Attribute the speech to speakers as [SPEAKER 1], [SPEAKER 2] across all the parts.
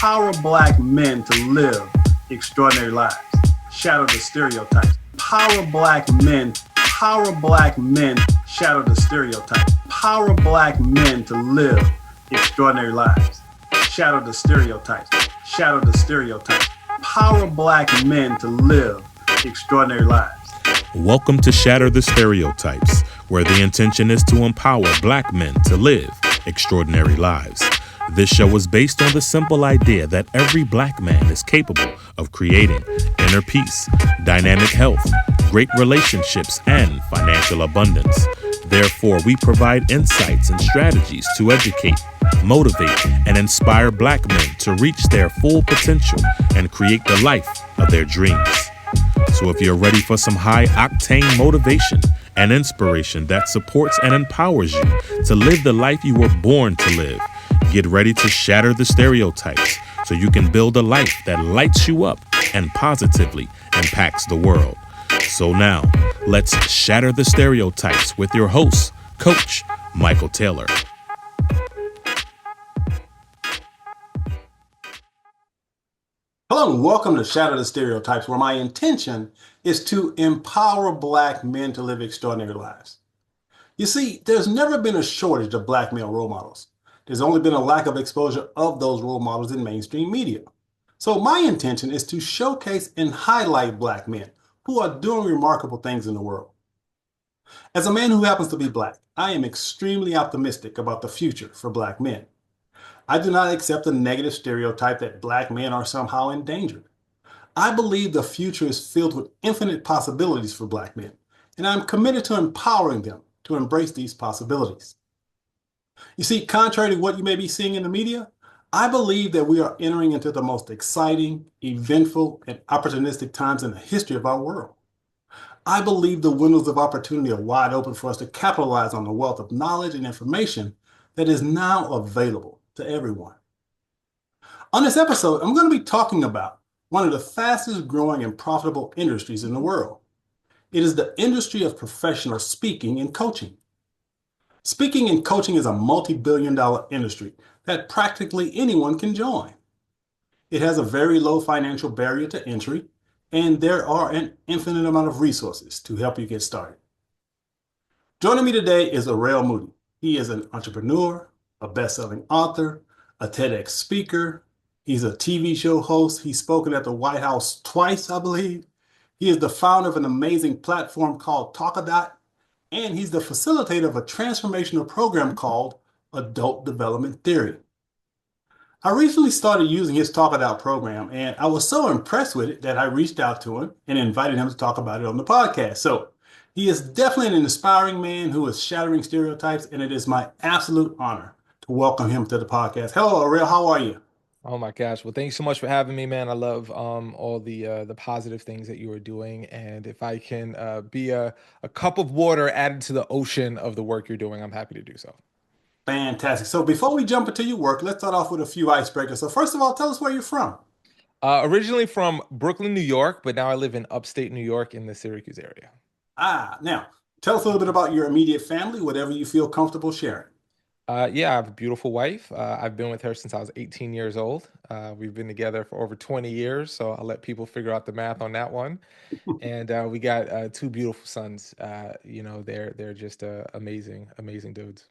[SPEAKER 1] Empower Black men to live extraordinary lives. Shatter the stereotypes. Power Black men. Power Black men. Shatter the stereotypes. Power Black men to live extraordinary lives. Shatter the stereotypes. Shatter the stereotypes. Power Black men to live extraordinary lives.
[SPEAKER 2] Welcome to Shatter the Stereotypes, where the intention is to empower Black men to live extraordinary lives. This show is based on the simple idea that every Black man is capable of creating inner peace, dynamic health, great relationships, and financial abundance. Therefore, we provide insights and strategies to educate, motivate, and inspire Black men to reach their full potential and create the life of their dreams. So if you're ready for some high-octane motivation and inspiration that supports and empowers you to live the life you were born to live, get ready to shatter the stereotypes so you can build a life that lights you up and positively impacts the world. So now, let's shatter the stereotypes with your host, Coach Michael Taylor.
[SPEAKER 1] Hello and welcome to Shatter the Stereotypes, where my intention is to empower Black men to live extraordinary lives. You see, there's never been a shortage of Black male role models. There's only been a lack of exposure of those role models in mainstream media. So my intention is to showcase and highlight Black men who are doing remarkable things in the world. As a man who happens to be Black, I am extremely optimistic about the future for Black men. I do not accept the negative stereotype that Black men are somehow endangered. I believe the future is filled with infinite possibilities for Black men, and I'm committed to empowering them to embrace these possibilities. You see, contrary to what you may be seeing in the media, I believe that we are entering into the most exciting, eventful, and opportunistic times in the history of our world. I believe the windows of opportunity are wide open for us to capitalize on the wealth of knowledge and information that is now available to everyone. On this episode, I'm going to be talking about one of the fastest growing and profitable industries in the world. It is the industry of professional speaking and coaching. Speaking and coaching is a multi-billion-dollar industry that practically anyone can join. It has a very low financial barrier to entry, and there are an infinite amount of resources to help you get started. Joining me today is Arel Moodie. He is an entrepreneur, a best-selling author, a TEDx speaker. He's a TV show host. He's spoken at the White House twice, I believe. He is the founder of an amazing platform called TalkaDot, and he's the facilitator of a transformational program called Adult Development Theory. I recently started using his TalkaDot program, and I was so impressed with it that I reached out to him and invited him to talk about it on the podcast. So he is definitely an inspiring man who is shattering stereotypes, and it is my absolute honor to welcome him to the podcast. Hello, Arel. How are you?
[SPEAKER 3] Oh my gosh. Well, thanks so much for having me, man. I love all the positive things that you are doing. And if I can be a cup of water added to the ocean of the work you're doing, I'm happy to do so.
[SPEAKER 1] Fantastic. So before we jump into your work, let's start off with a few icebreakers. So first of all, tell us where you're from.
[SPEAKER 3] Originally from Brooklyn, New York, but now I live in upstate New York in the Syracuse area.
[SPEAKER 1] Now, tell us a little bit about your immediate family, whatever you feel comfortable sharing.
[SPEAKER 3] Yeah, I have a beautiful wife. I've been with her since I was 18 years old. We've been together for over 20 years, so I'll let people figure out the math on that one. And we got two beautiful sons. They're just amazing, amazing dudes.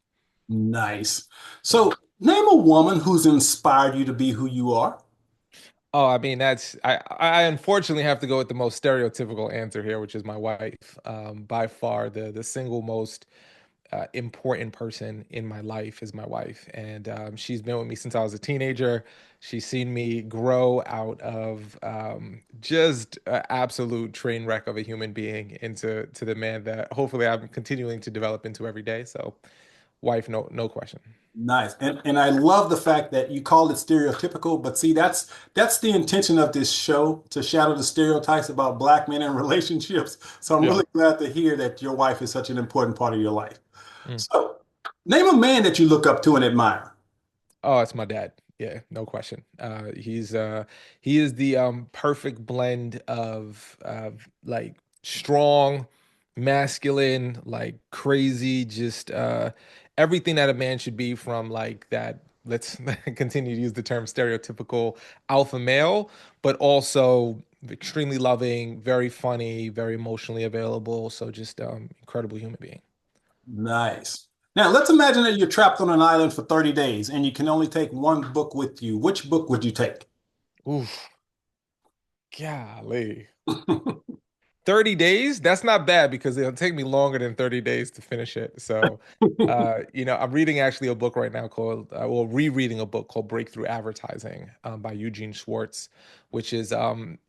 [SPEAKER 1] Nice. So name a woman who's inspired you to be who you are.
[SPEAKER 3] Oh, I mean, I unfortunately have to go with the most stereotypical answer here, which is my wife. By far, the single most important person in my life is my wife, and she's been with me since I was a teenager. She's seen me grow out of just an absolute train wreck of a human being to the man that hopefully I'm continuing to develop into every day. So, wife, no question.
[SPEAKER 1] Nice. And I love the fact that you called it stereotypical, but see, that's the intention of this show, to shatter the stereotypes about Black men and relationships. So I'm
[SPEAKER 3] Yeah.
[SPEAKER 1] really glad to hear that your wife is such an important part of your life.
[SPEAKER 3] Mm.
[SPEAKER 1] So name a man that you look up to and admire.
[SPEAKER 3] Oh, it's my dad. Yeah, no question. He is the perfect blend of like strong, masculine, like crazy, just everything that a man should be, from like that let's continue to use the term stereotypical alpha male, but also extremely loving, very funny, very emotionally available. So just incredible human being.
[SPEAKER 1] Nice. Now, let's imagine that you're trapped on an island for 30 days and you can only take one book with you. Which book would you take?
[SPEAKER 3] Oof, golly. 30 days? That's not bad because it'll take me longer than 30 days to finish it. So, I'm reading actually a book right now called, well, rereading a book called Breakthrough Advertising by Eugene Schwartz, which is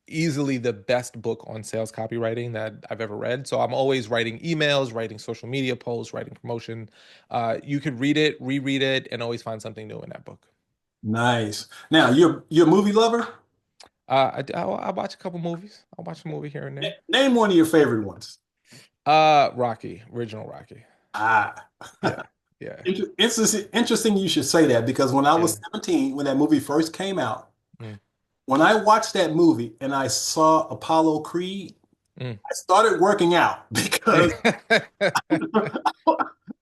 [SPEAKER 3] easily the best book on sales copywriting that I've ever read. So I'm always writing emails, writing social media posts, writing promotion. You could read it, reread it, and always find something new in that book.
[SPEAKER 1] Nice. Now, you're a movie lover?
[SPEAKER 3] I watch a couple movies. I'll watch a movie here and there.
[SPEAKER 1] Name one of your favorite ones.
[SPEAKER 3] Rocky, original Rocky.
[SPEAKER 1] Ah,
[SPEAKER 3] Yeah, yeah,
[SPEAKER 1] interesting you should say that because when I
[SPEAKER 3] yeah.
[SPEAKER 1] was 17, when that movie first came out,
[SPEAKER 3] Mm,
[SPEAKER 1] when I watched that movie and I saw Apollo Creed,
[SPEAKER 3] mm.
[SPEAKER 1] I started working out because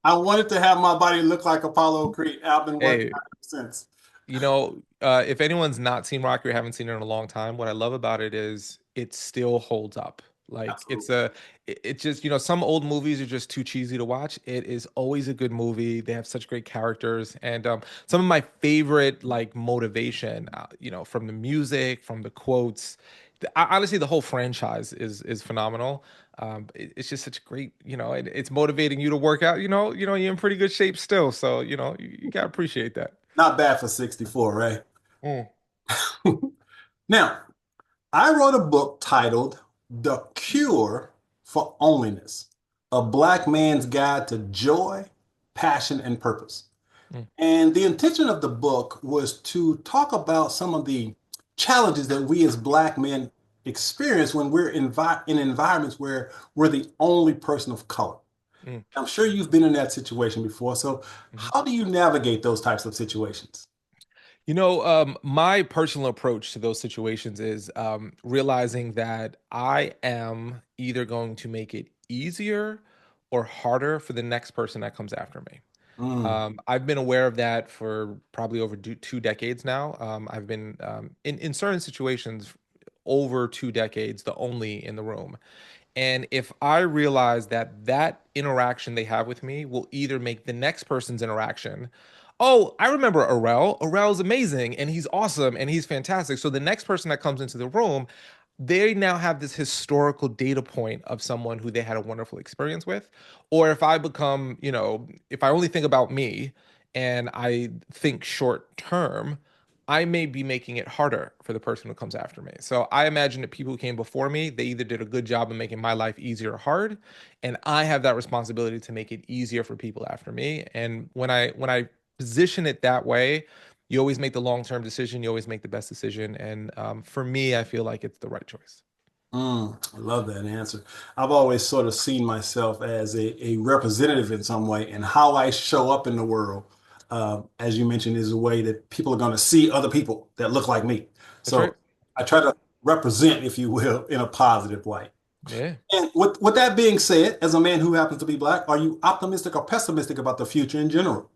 [SPEAKER 1] I wanted to have my body look like Apollo Creed. I've been working
[SPEAKER 3] Hey,
[SPEAKER 1] out ever since.
[SPEAKER 3] if anyone's not seen Rocky or haven't seen it in a long time, what I love about it is it still holds up. Like
[SPEAKER 1] Absolutely.
[SPEAKER 3] it just, some old movies are just too cheesy to watch. It is always a good movie. They have such great characters, and some of my favorite like motivation, from the music, from the quotes. Honestly, the whole franchise is phenomenal. It's just such great, it's motivating you to work out. You're in pretty good shape still, so you gotta appreciate that.
[SPEAKER 1] Not bad for 64, right?
[SPEAKER 3] Mm,
[SPEAKER 1] Now, I wrote a book titled The Cure for Onlyness, a Black Man's Guide to Joy, Passion, and Purpose.
[SPEAKER 3] mm,
[SPEAKER 1] And the intention of the book was to talk about some of the challenges that we as Black men experience when we're in environments where we're the only person of color.
[SPEAKER 3] mm,
[SPEAKER 1] I'm sure you've been in that situation before. So,
[SPEAKER 3] mhm.
[SPEAKER 1] how do you navigate those types of situations?
[SPEAKER 3] My personal approach to those situations is realizing that I am either going to make it easier or harder for the next person that comes after me.
[SPEAKER 1] Mm,
[SPEAKER 3] I've been aware of that for probably over 2 decades now. I've been in certain situations over 2 decades, the only in the room. And if I realize that that interaction they have with me will either make the next person's interaction, oh, I remember Arel. Arel's amazing and he's awesome and he's fantastic. So the next person that comes into the room, they now have this historical data point of someone who they had a wonderful experience with. Or if I become, if I only think about me and I think short term, I may be making it harder for the person who comes after me. So I imagine that people who came before me, they either did a good job of making my life easier or hard, and I have that responsibility to make it easier for people after me. And when I position it that way, you always make the long-term decision, you always make the best decision. And for me, I feel like it's the right choice.
[SPEAKER 1] I love that answer. I've always sort of seen myself as a representative in some way, and how I show up in the world, as you mentioned, is a way that people are going to see other people that look like me.
[SPEAKER 3] That's right.
[SPEAKER 1] So I try to represent, if you will, in a positive light.
[SPEAKER 3] Yeah.
[SPEAKER 1] And with that being said, as a man who happens to be Black, are you optimistic or pessimistic about the future in general?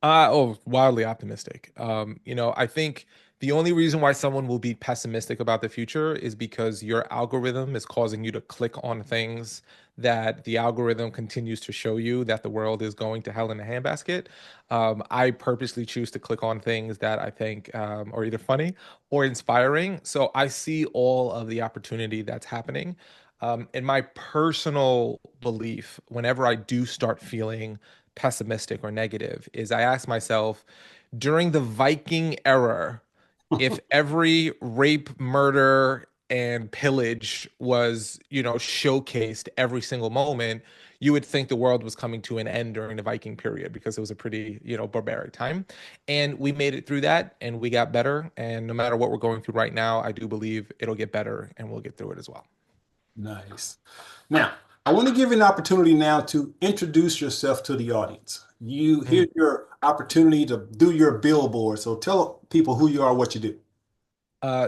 [SPEAKER 3] Wildly optimistic. I think the only reason why someone will be pessimistic about the future is because your algorithm is causing you to click on things that the algorithm continues to show you that the world is going to hell in a handbasket. I purposely choose to click on things that I think are either funny or inspiring. So I see all of the opportunity that's happening. In my personal belief, whenever I do start feeling pessimistic or negative is I ask myself during the Viking era, if every rape, murder, and pillage was, showcased every single moment, you would think the world was coming to an end during the Viking period because it was a pretty, barbaric time. And we made it through that and we got better. And no matter what we're going through right now, I do believe it'll get better and we'll get through it as well.
[SPEAKER 1] Nice. Now, I want to give you an opportunity now to introduce yourself to the audience. Here's your opportunity to do your billboard. So tell people who you are, what you do.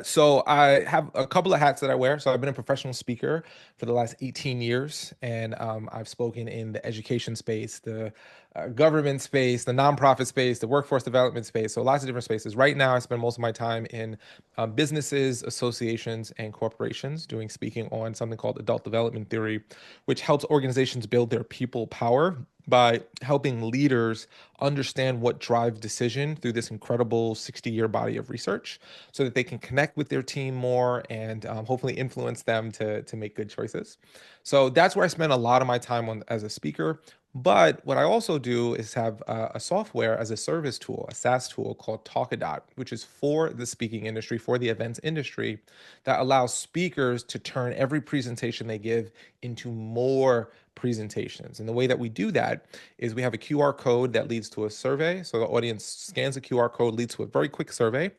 [SPEAKER 3] So I have a couple of hats that I wear. So I've been a professional speaker for the last 18 years, and I've spoken in the education space, the government space, the nonprofit space, the workforce development space. So lots of different spaces. Right now, I spend most of my time in businesses, associations, and corporations doing speaking on something called adult development theory, which helps organizations build their people power by helping leaders understand what drives decision through this incredible 60-year body of research so that they can connect with their team more and hopefully influence them to make good choices. So that's where I spend a lot of my time on as a speaker. But what I also do is have a software as a service tool, a SaaS tool called TalkaDot, which is for the speaking industry, for the events industry, that allows speakers to turn every presentation they give into more presentations. And the way that we do that is we have a QR code that leads to a survey. So the audience scans a QR code, leads to a very quick survey.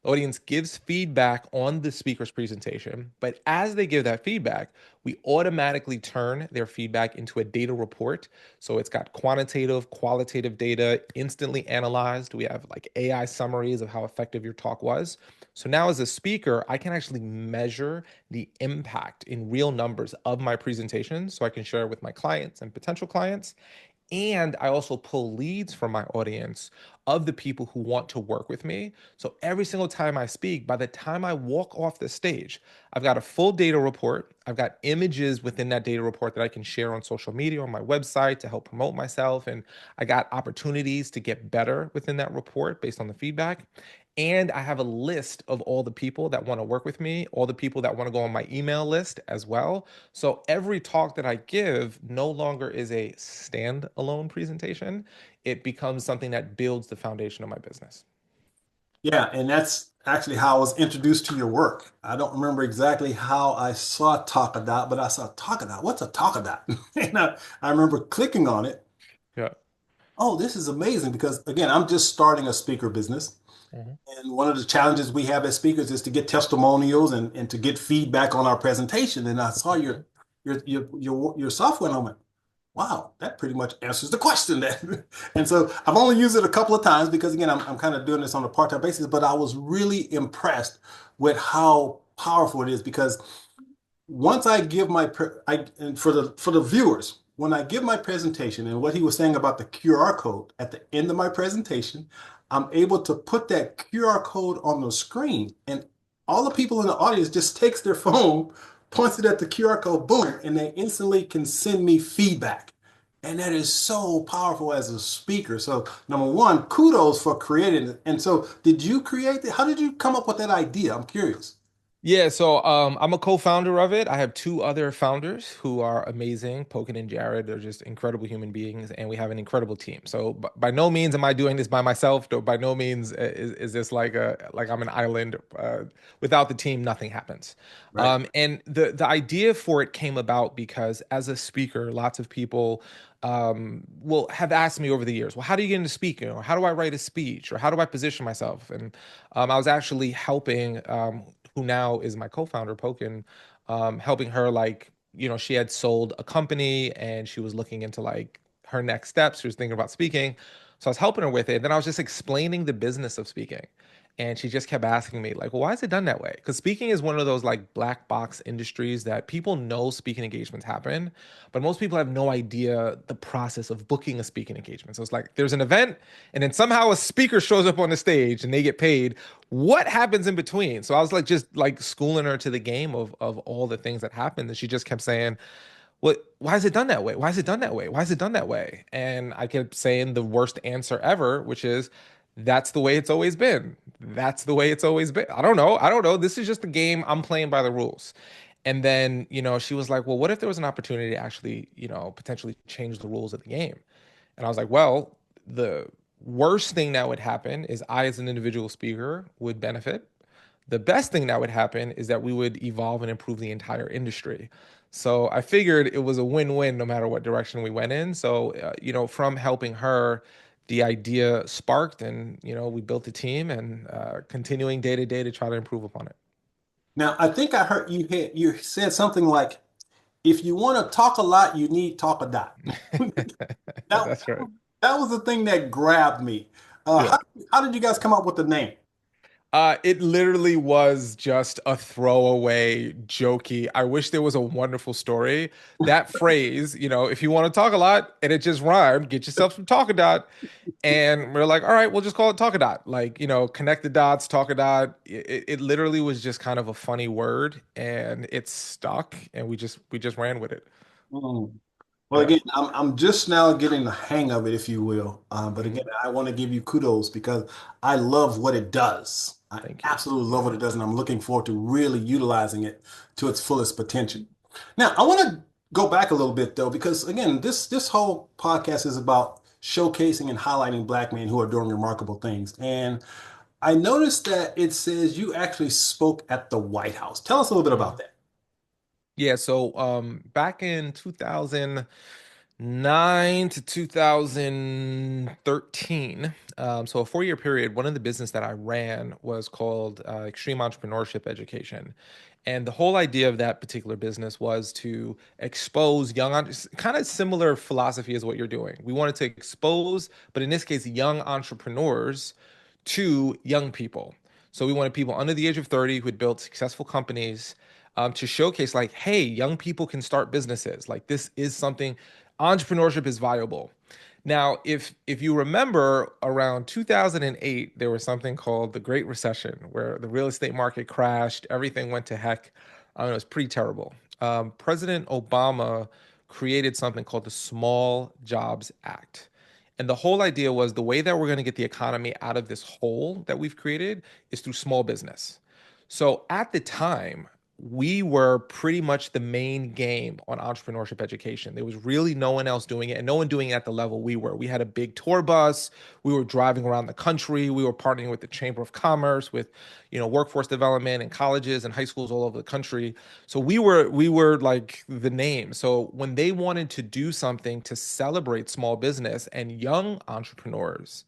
[SPEAKER 3] The audience gives feedback on the speaker's presentation, but as they give that feedback, we automatically turn their feedback into a data report. So it's got quantitative, qualitative data instantly analyzed. We have like AI summaries of how effective your talk was. So now, as a speaker, I can actually measure the impact in real numbers of my presentation so I can share it with my clients and potential clients. And I also pull leads from my audience of the people who want to work with me. So every single time I speak, by the time I walk off the stage, I've got a full data report. I've got images within that data report that I can share on social media, on my website to help promote myself. And I got opportunities to get better within that report based on the feedback. And I have a list of all the people that want to work with me, all the people that want to go on my email list as well. So every talk that I give no longer is a standalone presentation. It becomes something that builds the foundation of my business.
[SPEAKER 1] Yeah, and that's actually how I was introduced to your work. I don't remember exactly how I saw TalkaDot, but I saw TalkaDot. What's a TalkaDot? And I remember clicking on it.
[SPEAKER 3] Yeah.
[SPEAKER 1] Oh, this is amazing because again, I'm just starting a speaker business.
[SPEAKER 3] Mhm.
[SPEAKER 1] And one of the challenges we have as speakers is to get testimonials and to get feedback on our presentation. And I saw
[SPEAKER 3] Mhm.
[SPEAKER 1] your software and I'm like, wow, that pretty much answers the question then. And so I've only used it a couple of times because again, I'm kind of doing this on a part-time basis, but I was really impressed with how powerful it is because once I give my and for the viewers, when I give my presentation and what he was saying about the QR code at the end of my presentation, I'm able to put that QR code on the screen and all the people in the audience just takes their phone, points it at the QR code, boom, and they instantly can send me feedback. And that is so powerful as a speaker. So number one, kudos for creating it. And so did you create it? How did you come up with that idea? I'm curious.
[SPEAKER 3] Yeah, so I'm a co-founder of it. I have two other founders who are amazing, Pokin and Jared. They're just incredible human beings, and we have an incredible team. So by no means am I doing this by myself. Though by no means is this like I'm an island. Without the team, nothing happens.
[SPEAKER 1] Right.
[SPEAKER 3] And the idea for it came about because as a speaker, lots of people will have asked me over the years, well, how do you get into speaking? Or how do I write a speech? Or how do I position myself? And I was actually helping who now is my co-founder, Pokin, helping her she had sold a company and she was looking into like her next steps. She was thinking about speaking. So I was helping her with it. And then I was just explaining the business of speaking. And she just kept asking me, like, well, why is it done that way? Because speaking is one of those like black box industries that people know speaking engagements happen, but most people have no idea the process of booking a speaking engagement. So it's like there's an event, and then somehow a speaker shows up on the stage and they get paid. What happens in between? So I was like just like schooling her to the game of all the things that happened. And she just kept saying, what, why is it done that way? Why is it done that way? Why is it done that way? And I kept saying the worst answer ever, which is that's the way it's always been. That's the way it's always been. I don't know. I don't know. This is just the game. I'm playing by the rules. And then, she was like, well, what if there was an opportunity to actually, potentially change the rules of the game? And I was like, well, the worst thing that would happen is I, as an individual speaker, would benefit. The best thing that would happen is that we would evolve and improve the entire industry. So I figured it was a win-win no matter what direction we went in. So, from helping her, the idea sparked and, we built a team and continuing day to day to try to improve upon it.
[SPEAKER 1] Now, I think I heard you said something like, if you want to talk a lot, you need talk a dot. That,
[SPEAKER 3] That's right.
[SPEAKER 1] that was the thing that grabbed me.
[SPEAKER 3] Yeah.
[SPEAKER 1] How did you guys come up with the name?
[SPEAKER 3] It literally was just a throwaway, jokey. I wish there was a wonderful story. That phrase, if you want to talk a lot and it just rhymed, get yourself some TalkaDot. And we're like, all right, we'll just call it TalkaDot. Like, connect the dots, TalkaDot. It literally was just kind of a funny word, and it stuck, and we just ran with it.
[SPEAKER 1] Mm. Well,
[SPEAKER 3] Yeah.
[SPEAKER 1] again, I'm just now getting the hang of it, if you will. But
[SPEAKER 3] Mhm.
[SPEAKER 1] again, I want to give you kudos because I love what it does. I
[SPEAKER 3] Thank you.
[SPEAKER 1] absolutely love what it does, and I'm looking forward to really utilizing it to its fullest potential. Now, I want to go back a little bit though, because again, this whole podcast is about showcasing and highlighting Black men who are doing remarkable things. And I noticed that it says you actually spoke at the White House. Tell us a little bit about that.
[SPEAKER 3] Yeah, so back in 2009 to 2013, so a 4-year period, one of the business that I ran was called Extreme Entrepreneurship Education. And the whole idea of that particular business was to expose kind of similar philosophy as what you're doing. We wanted to expose, but in this case, young entrepreneurs to young people. So we wanted people under the age of 30 who had built successful companies to showcase, like, hey, young people can start businesses. Like, this is something, entrepreneurship is viable. Now, if you remember, around 2008, there was something called the Great Recession, where the real estate market crashed, everything went to heck. It was pretty terrible. President Obama created something called the Small Jobs Act. And the whole idea was the way that we're going to get the economy out of this hole that we've created is through small business. So at the time, we were pretty much the main game on entrepreneurship education. There was really no one else doing it, and no one doing it at the level we were. We had a big tour bus. We were driving around the country. We were partnering with the Chamber of Commerce, with workforce development and colleges and high schools all over the country. So we were like the name. So when they wanted to do something to celebrate small business and young entrepreneurs,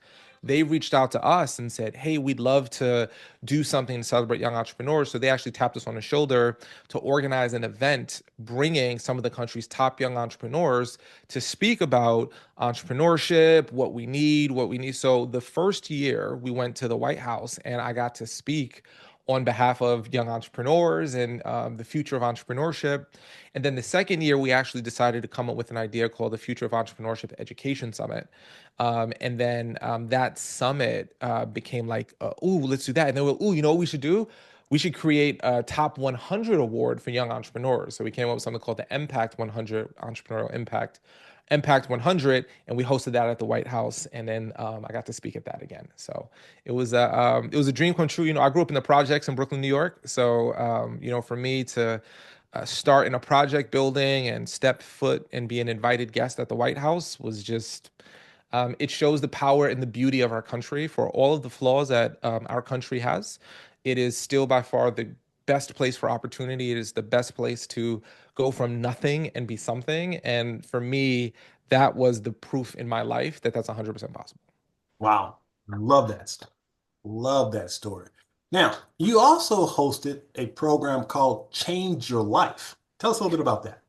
[SPEAKER 3] they reached out to us and said, hey, we'd love to do something to celebrate young entrepreneurs. So they actually tapped us on the shoulder to organize an event bringing some of the country's top young entrepreneurs to speak about entrepreneurship, what we need, what we need. So the first year we went to the White House and I got to speak on behalf of young entrepreneurs and the future of entrepreneurship. And then the second year, we actually decided to come up with an idea called the Future of Entrepreneurship Education Summit. And then that summit became like, ooh, let's do that. And then ooh, you know what we should do? We should create a top 100 award for young entrepreneurs. So we came up with something called the Impact 100 Entrepreneurial Impact 100, and we hosted that at the White House. And then I got to speak at that again. So it was a dream come true. I grew up in the projects in Brooklyn, New York. So for me to start in a project building and step foot and be an invited guest at the White House was just it shows the power and the beauty of our country. For all of the flaws that our country has, it is still by far the best place for opportunity. It is the best place to go from nothing and be something. And for me, that was the proof in my life that that's 100% possible.
[SPEAKER 1] Wow. I love that stuff. Love that story. Now, you also hosted a program called Change Your Life. Tell us a little bit about that.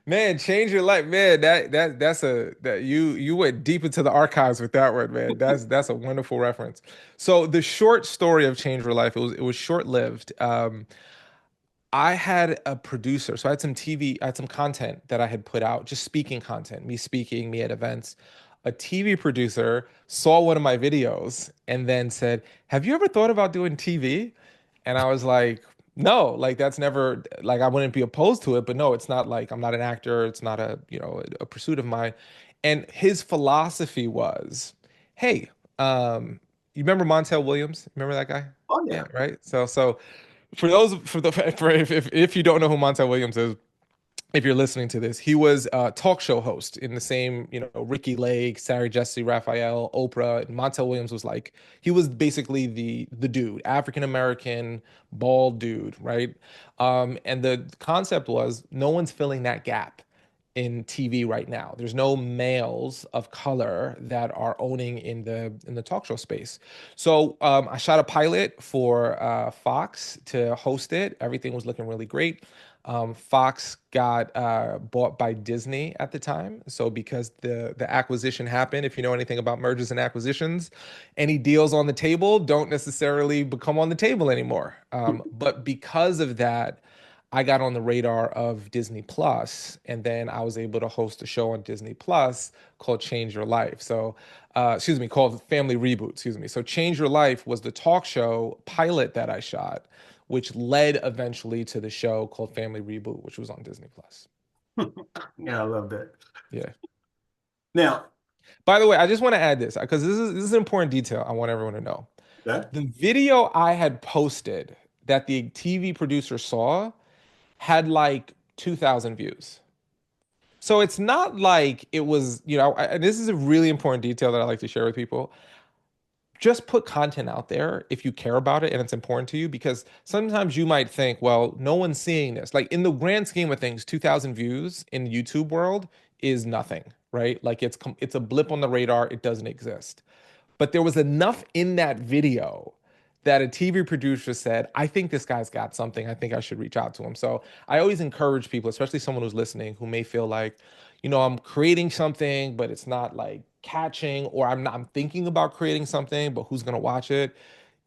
[SPEAKER 3] Man, change your life, man. That you went deep into the archives with that one, man. That's a wonderful reference. So the short story of Change Your Life, it was short lived. I had a producer, so I had some TV, I had some content that I had put out, just speaking content, me speaking, me at events. A TV producer saw one of my videos and then said, "Have you ever thought about doing TV?" And I was like, "No, like that's never like I wouldn't be opposed to it, but no, it's not like I'm not an actor, it's not a pursuit of mine." And his philosophy was, "Hey, you remember Montel Williams? Remember that guy?
[SPEAKER 1] Oh,
[SPEAKER 3] Yeah,
[SPEAKER 1] yeah.
[SPEAKER 3] right. So for those for if you don't know who Montel Williams is, if you're listening to this, he was a talk show host in the same, Ricky Lake, Sarah Jesse Raphael, Oprah, and Montel Williams was like he was basically the dude, African American, bald dude, right? And the concept was no one's filling that gap in TV right now. There's no males of color that are owning in the talk show space. So I shot a pilot for Fox to host it. Everything was looking really great. Fox got bought by Disney at the time. So because the acquisition happened, if you know anything about mergers and acquisitions, any deals on the table don't necessarily become on the table anymore. But because of that, I got on the radar of Disney Plus, and then I was able to host a show on Disney Plus called Change Your Life. So, excuse me, called Family Reboot. Excuse me. So, Change Your Life was the talk show pilot that I shot, which led eventually to the show called Family Reboot, which was on Disney Plus.
[SPEAKER 1] Yeah, I love that.
[SPEAKER 3] Yeah.
[SPEAKER 1] Now,
[SPEAKER 3] By the way, I just want to add this because this is an important detail I want everyone to know.
[SPEAKER 1] that
[SPEAKER 3] The video I had posted that the TV producer saw had like 2,000 views. So it's not like it was, and this is a really important detail that I like to share with people. Just put content out there if you care about it and it's important to you, because sometimes you might think, well, no one's seeing this. Like in the grand scheme of things, 2,000 views in the YouTube world is nothing, right? Like it's a blip on the radar. It doesn't exist. But there was enough in that video that a TV producer said, I think this guy's got something. I think I should reach out to him. So I always encourage people, especially someone who's listening, who may feel like, I'm creating something, but it's not like catching, or I'm thinking about creating something, but who's gonna watch it?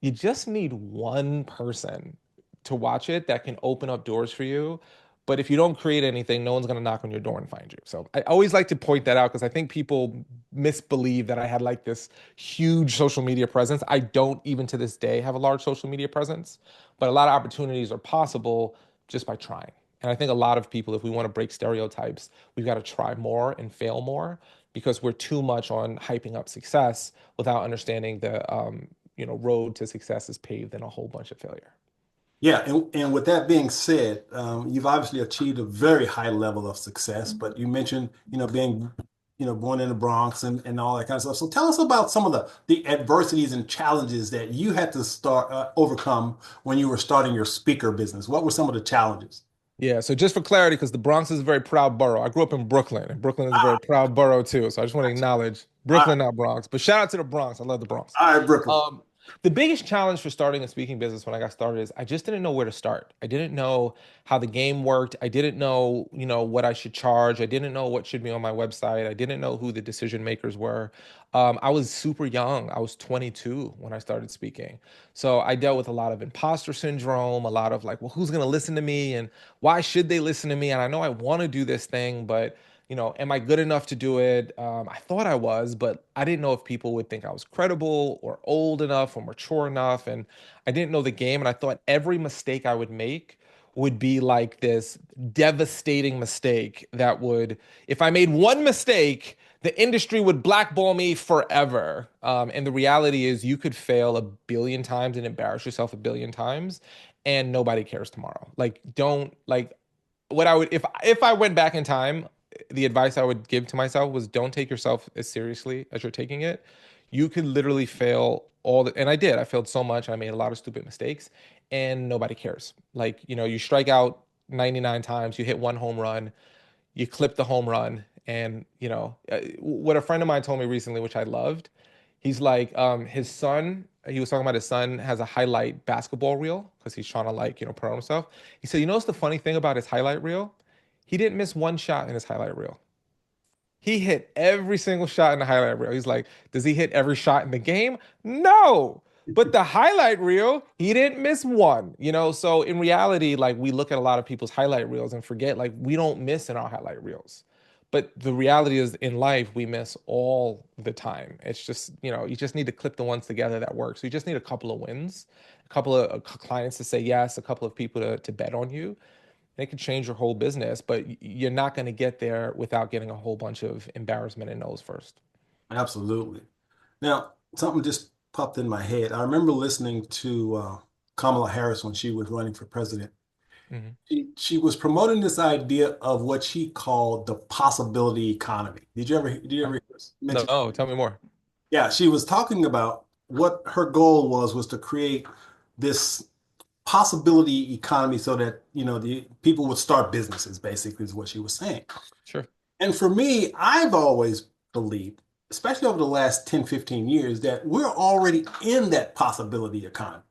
[SPEAKER 3] You just need one person to watch it that can open up doors for you. But if you don't create anything, no one's going to knock on your door and find you. So I always like to point that out because I think people misbelieve that I had like this huge social media presence. I don't even to this day have a large social media presence, but a lot of opportunities are possible just by trying. And I think a lot of people, if we want to break stereotypes, we've got to try more and fail more because we're too much on hyping up success without understanding the road to success is paved in a whole bunch of failure.
[SPEAKER 1] Yeah, and with that being said, you've obviously achieved a very high level of success, but you mentioned, being, born in the Bronx and all that kind of stuff. So tell us about some of the adversities and challenges that you had to start overcome when you were starting your speaker business. What were some of the challenges?
[SPEAKER 3] Yeah, so just for clarity, because the Bronx is a very proud borough. I grew up in Brooklyn, and Brooklyn is a very proud borough too. So I just want to acknowledge
[SPEAKER 1] All right,
[SPEAKER 3] Brooklyn, not Bronx. But shout out to the Bronx. I love the Bronx.
[SPEAKER 1] all right, Brooklyn.
[SPEAKER 3] Um, the biggest challenge for starting a speaking business when I got started is I just didn't know where to start. I didn't know how the game worked. I didn't know, what I should charge. I didn't know what should be on my website. I didn't know who the decision makers were. I was super young. I was 22 when I started speaking. So I dealt with a lot of imposter syndrome, a lot of like, well, who's going to listen to me and why should they listen to me? And I know I want to do this thing, but am I good enough to do it? I thought I was, but I didn't know if people would think I was credible or old enough or mature enough. And I didn't know the game. And I thought every mistake I would make would be like this devastating mistake that would, if I made one mistake, the industry would blackball me forever. And the reality is, you could fail a billion times and embarrass yourself a billion times, and nobody cares tomorrow. Like, don't like what I would if I went back in time, the advice I would give to myself was don't take yourself as seriously as you're taking it. You could literally fail and I did. I failed so much. I made a lot of stupid mistakes, and nobody cares. Like, you strike out 99 times, you hit one home run, you clip the home run, and what a friend of mine told me recently, which I loved. He's like, his son. He was talking about his son has a highlight basketball reel because he's trying to like promote himself. He said, what's the funny thing about his highlight reel? He didn't miss one shot in his highlight reel. He hit every single shot in the highlight reel. He's like, does he hit every shot in the game? No. But the highlight reel, he didn't miss one. So in reality, like we look at a lot of people's highlight reels and forget like we don't miss in our highlight reels. But the reality is in life, we miss all the time. It's just, you just need to clip the ones together that work. So you just need a couple of wins, a couple of clients to say yes, a couple of people to bet on you. It can change your whole business, but you're not going to get there without getting a whole bunch of embarrassment and no's first.
[SPEAKER 1] Absolutely. Now, something just popped in my head. I remember listening to Kamala Harris when she was running for president.
[SPEAKER 3] Mhm.
[SPEAKER 1] She was promoting this idea of what she called the possibility economy. Did you ever mention?
[SPEAKER 3] No, tell me more.
[SPEAKER 1] Yeah, she was talking about what her goal was to create this possibility economy so that the people would start businesses, basically is what she was saying.
[SPEAKER 3] Sure.
[SPEAKER 1] And for me, I've always believed, especially over the last 10, 15 years, that we're already in that possibility economy.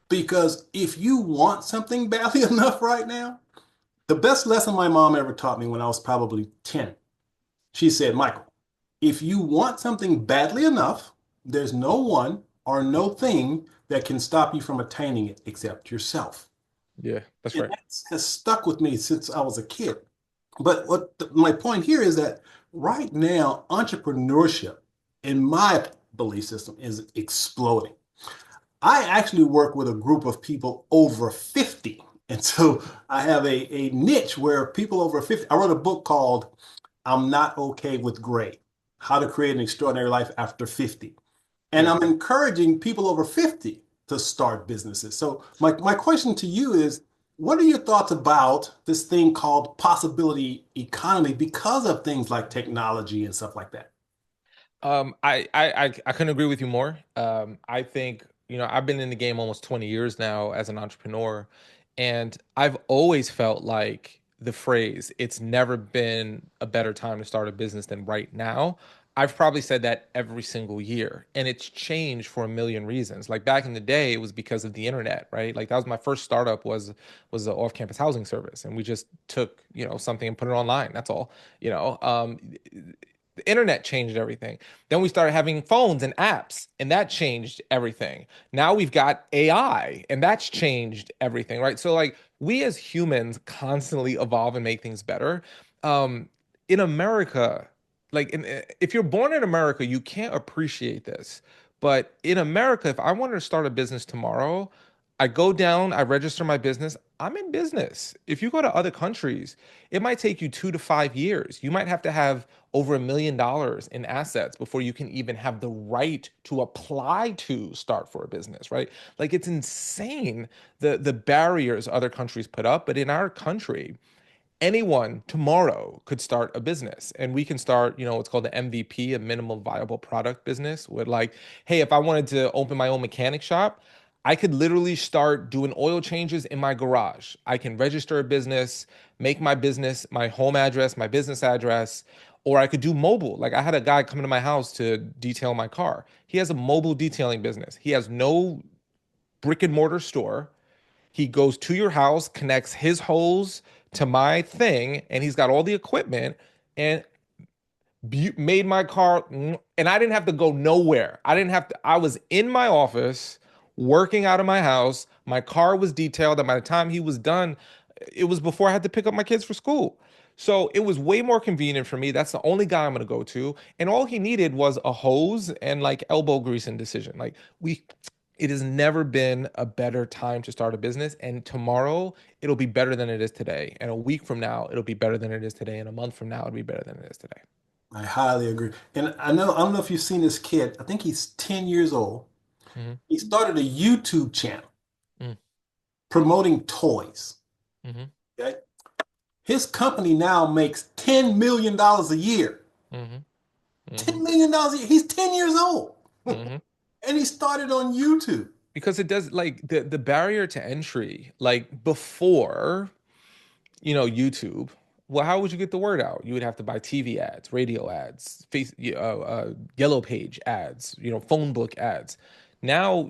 [SPEAKER 1] Because if you want something badly enough right now, The best lesson my mom ever taught me when I was probably 10, she said, Michael, if you want something badly enough, there's no one or no thing that can stop you from attaining it except yourself.
[SPEAKER 3] Yeah, that's
[SPEAKER 1] And
[SPEAKER 3] right.
[SPEAKER 1] that has stuck with me since I was a kid. But my point here is that right now, entrepreneurship, in my belief system, is exploding. I actually work with a group of people over 50. And so I have a niche where people over 50, I wrote a book called I'm Not Okay with Gray, How to Create an Extraordinary Life After 50. And
[SPEAKER 3] Yeah.
[SPEAKER 1] I'm encouraging people over 50 to start businesses. So my question to you is, what are your thoughts about this thing called possibility economy because of things like technology and stuff like that?
[SPEAKER 3] I couldn't agree with you more. I think, I've been in the game almost 20 years now as an entrepreneur, and I've always felt like the phrase, it's never been a better time to start a business than right now. I've probably said that every single year, and it's changed for a million reasons. Like back in the day, it was because of the internet, right? Like that was my first startup was the off-campus housing service, and we just took, something and put it online. That's all. The internet changed everything. Then we started having phones and apps, and that changed everything. Now we've got AI, and that's changed everything, right? So, like, we as humans constantly evolve and make things better. Um, in America, if you're born in America, you can't appreciate this. But in America, if I wanted to start a business tomorrow, I go down, I register my business, I'm in business. If you go to other countries, it might take you 2 to 5 years. You might have to have over $1 million in assets before you can even have the right to apply to start for a business, right? Like it's insane the barriers other countries put up, but in our country, anyone tomorrow could start a business, and we can start, what's called the MVP, a minimum viable product business, with like, hey, if I wanted to open my own mechanic shop, I could literally start doing oil changes in my garage. I can register a business, make my business my home address, my business address, or I could do mobile. Like I had a guy come to my house to detail my car. He has a mobile detailing business. He has no brick and mortar store. He goes to your house, connects his hose to my thing, and he's got all the equipment and made my car. And I didn't have to go nowhere. I didn't have to, I was in my office working out of my house. My car was detailed. And by the time he was done, it was before I had to pick up my kids for school. So it was way more convenient for me. That's the only guy I'm going to go to. And all he needed was a hose and like elbow grease and decision. It has never been a better time to start a business. And tomorrow it'll be better than it is today. And a week from now, it'll be better than it is today. And a month from now, it'll be better than it is today.
[SPEAKER 1] I highly agree. And I don't know if you've seen this kid. I think he's 10 years old.
[SPEAKER 3] Mm-hmm.
[SPEAKER 1] He started a YouTube channel
[SPEAKER 3] Mm-hmm.
[SPEAKER 1] promoting toys.
[SPEAKER 3] Mm-hmm.
[SPEAKER 1] Okay. His company now makes $10 million a year.
[SPEAKER 3] Mm-hmm. Mm-hmm.
[SPEAKER 1] $10 million a year. He's 10 years old.
[SPEAKER 3] Mm-hmm.
[SPEAKER 1] And he started on YouTube.
[SPEAKER 3] Because it does, like, the barrier to entry, like before, YouTube. Well, how would you get the word out? You would have to buy TV ads, radio ads, yellow page ads, phone book ads. Now,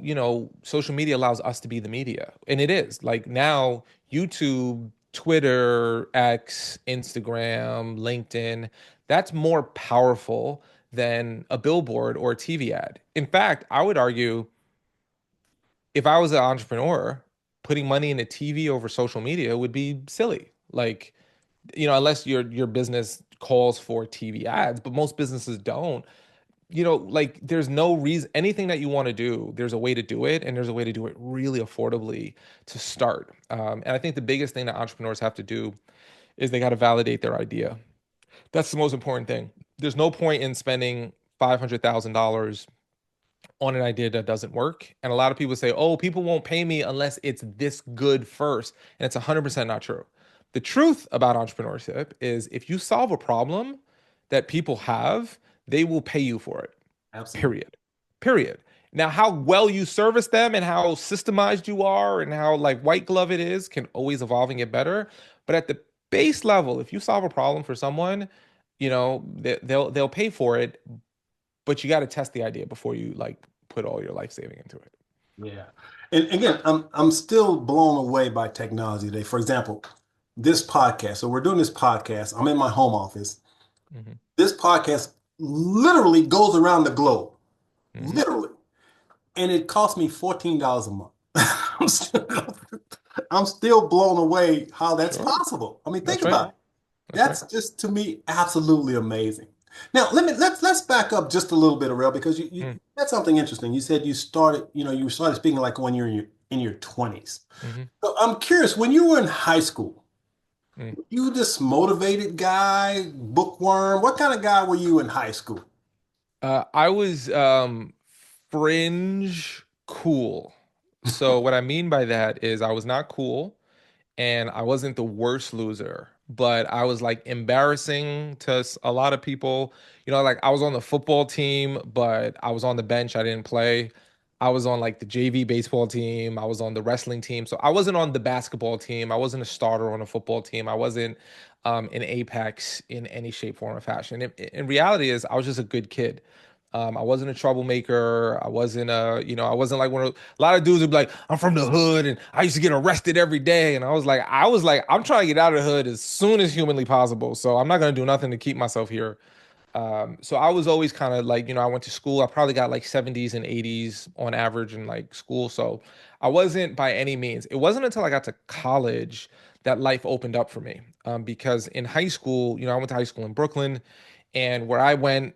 [SPEAKER 3] social media allows us to be the media, and it is like now YouTube, Twitter, X, Instagram, LinkedIn. That's more powerful than a billboard or a TV ad. In fact, I would argue if I was an entrepreneur, putting money into TV over social media would be silly. Like, unless your business calls for TV ads, but most businesses don't. Like there's no reason anything that you want to do, there's a way to do it, and there's a way to do it really affordably to start. And I think the biggest thing that entrepreneurs have to do is they got to validate their idea. That's the most important thing. There's no point in spending $500,000 on an idea that doesn't work. And a lot of people say, oh, people won't pay me unless it's this good first. And it's 100% not true. The truth about entrepreneurship is if you solve a problem that people have, they will pay you for it.
[SPEAKER 1] Absolutely.
[SPEAKER 3] Period. Period. Now, how well you service them and how systemized you are and how like white glove it is can always evolve and get better. But at the base level, if you solve a problem for someone, they'll pay for it, but you got to test the idea before you like put all your life saving into it.
[SPEAKER 1] Yeah. And again, I'm still blown away by technology today. For example, this podcast. So we're doing this podcast. I'm in my home office.
[SPEAKER 3] Hmm.
[SPEAKER 1] This podcast literally goes around the globe,
[SPEAKER 3] Hmm.
[SPEAKER 1] literally, and it cost me $14 a month. I'm still, I'm still blown away how that's
[SPEAKER 3] Sure.
[SPEAKER 1] possible. I mean, think
[SPEAKER 3] That's right.
[SPEAKER 1] about it.
[SPEAKER 3] That's right.
[SPEAKER 1] That's just to me absolutely amazing. Now, let's back up just a little bit, Arel, because you
[SPEAKER 3] Mm.
[SPEAKER 1] said something interesting. You said you started, you started speaking like when you're in your 20s.
[SPEAKER 3] Hmm.
[SPEAKER 1] So I'm curious, when you were in high school,
[SPEAKER 3] Mm.
[SPEAKER 1] were you this motivated guy, bookworm? What kind of guy were you in high school?
[SPEAKER 3] I was fringe cool. So what I mean by that is I was not cool and I wasn't the worst loser, but I was like embarrassing to a lot of people. Like I was on the football team, but I was on the bench. I didn't play. I was on like the JV baseball team. I was on the wrestling team. So I wasn't on the basketball team. I wasn't a starter on a football team. I wasn't in apex in any shape, form, or fashion. In reality is I was just a good kid. I wasn't a troublemaker. I wasn't like one of a lot of dudes would be like, I'm from the hood and I used to get arrested every day. And I was like, I'm trying to get out of the hood as soon as humanly possible. So I'm not gonna do nothing to keep myself here. So I was always kind of like, I went to school. I probably got like 70s and 80s on average in like school. So I wasn't by any means. It wasn't until I got to college that life opened up for me. Because in high school, I went to high school in Brooklyn, and where I went,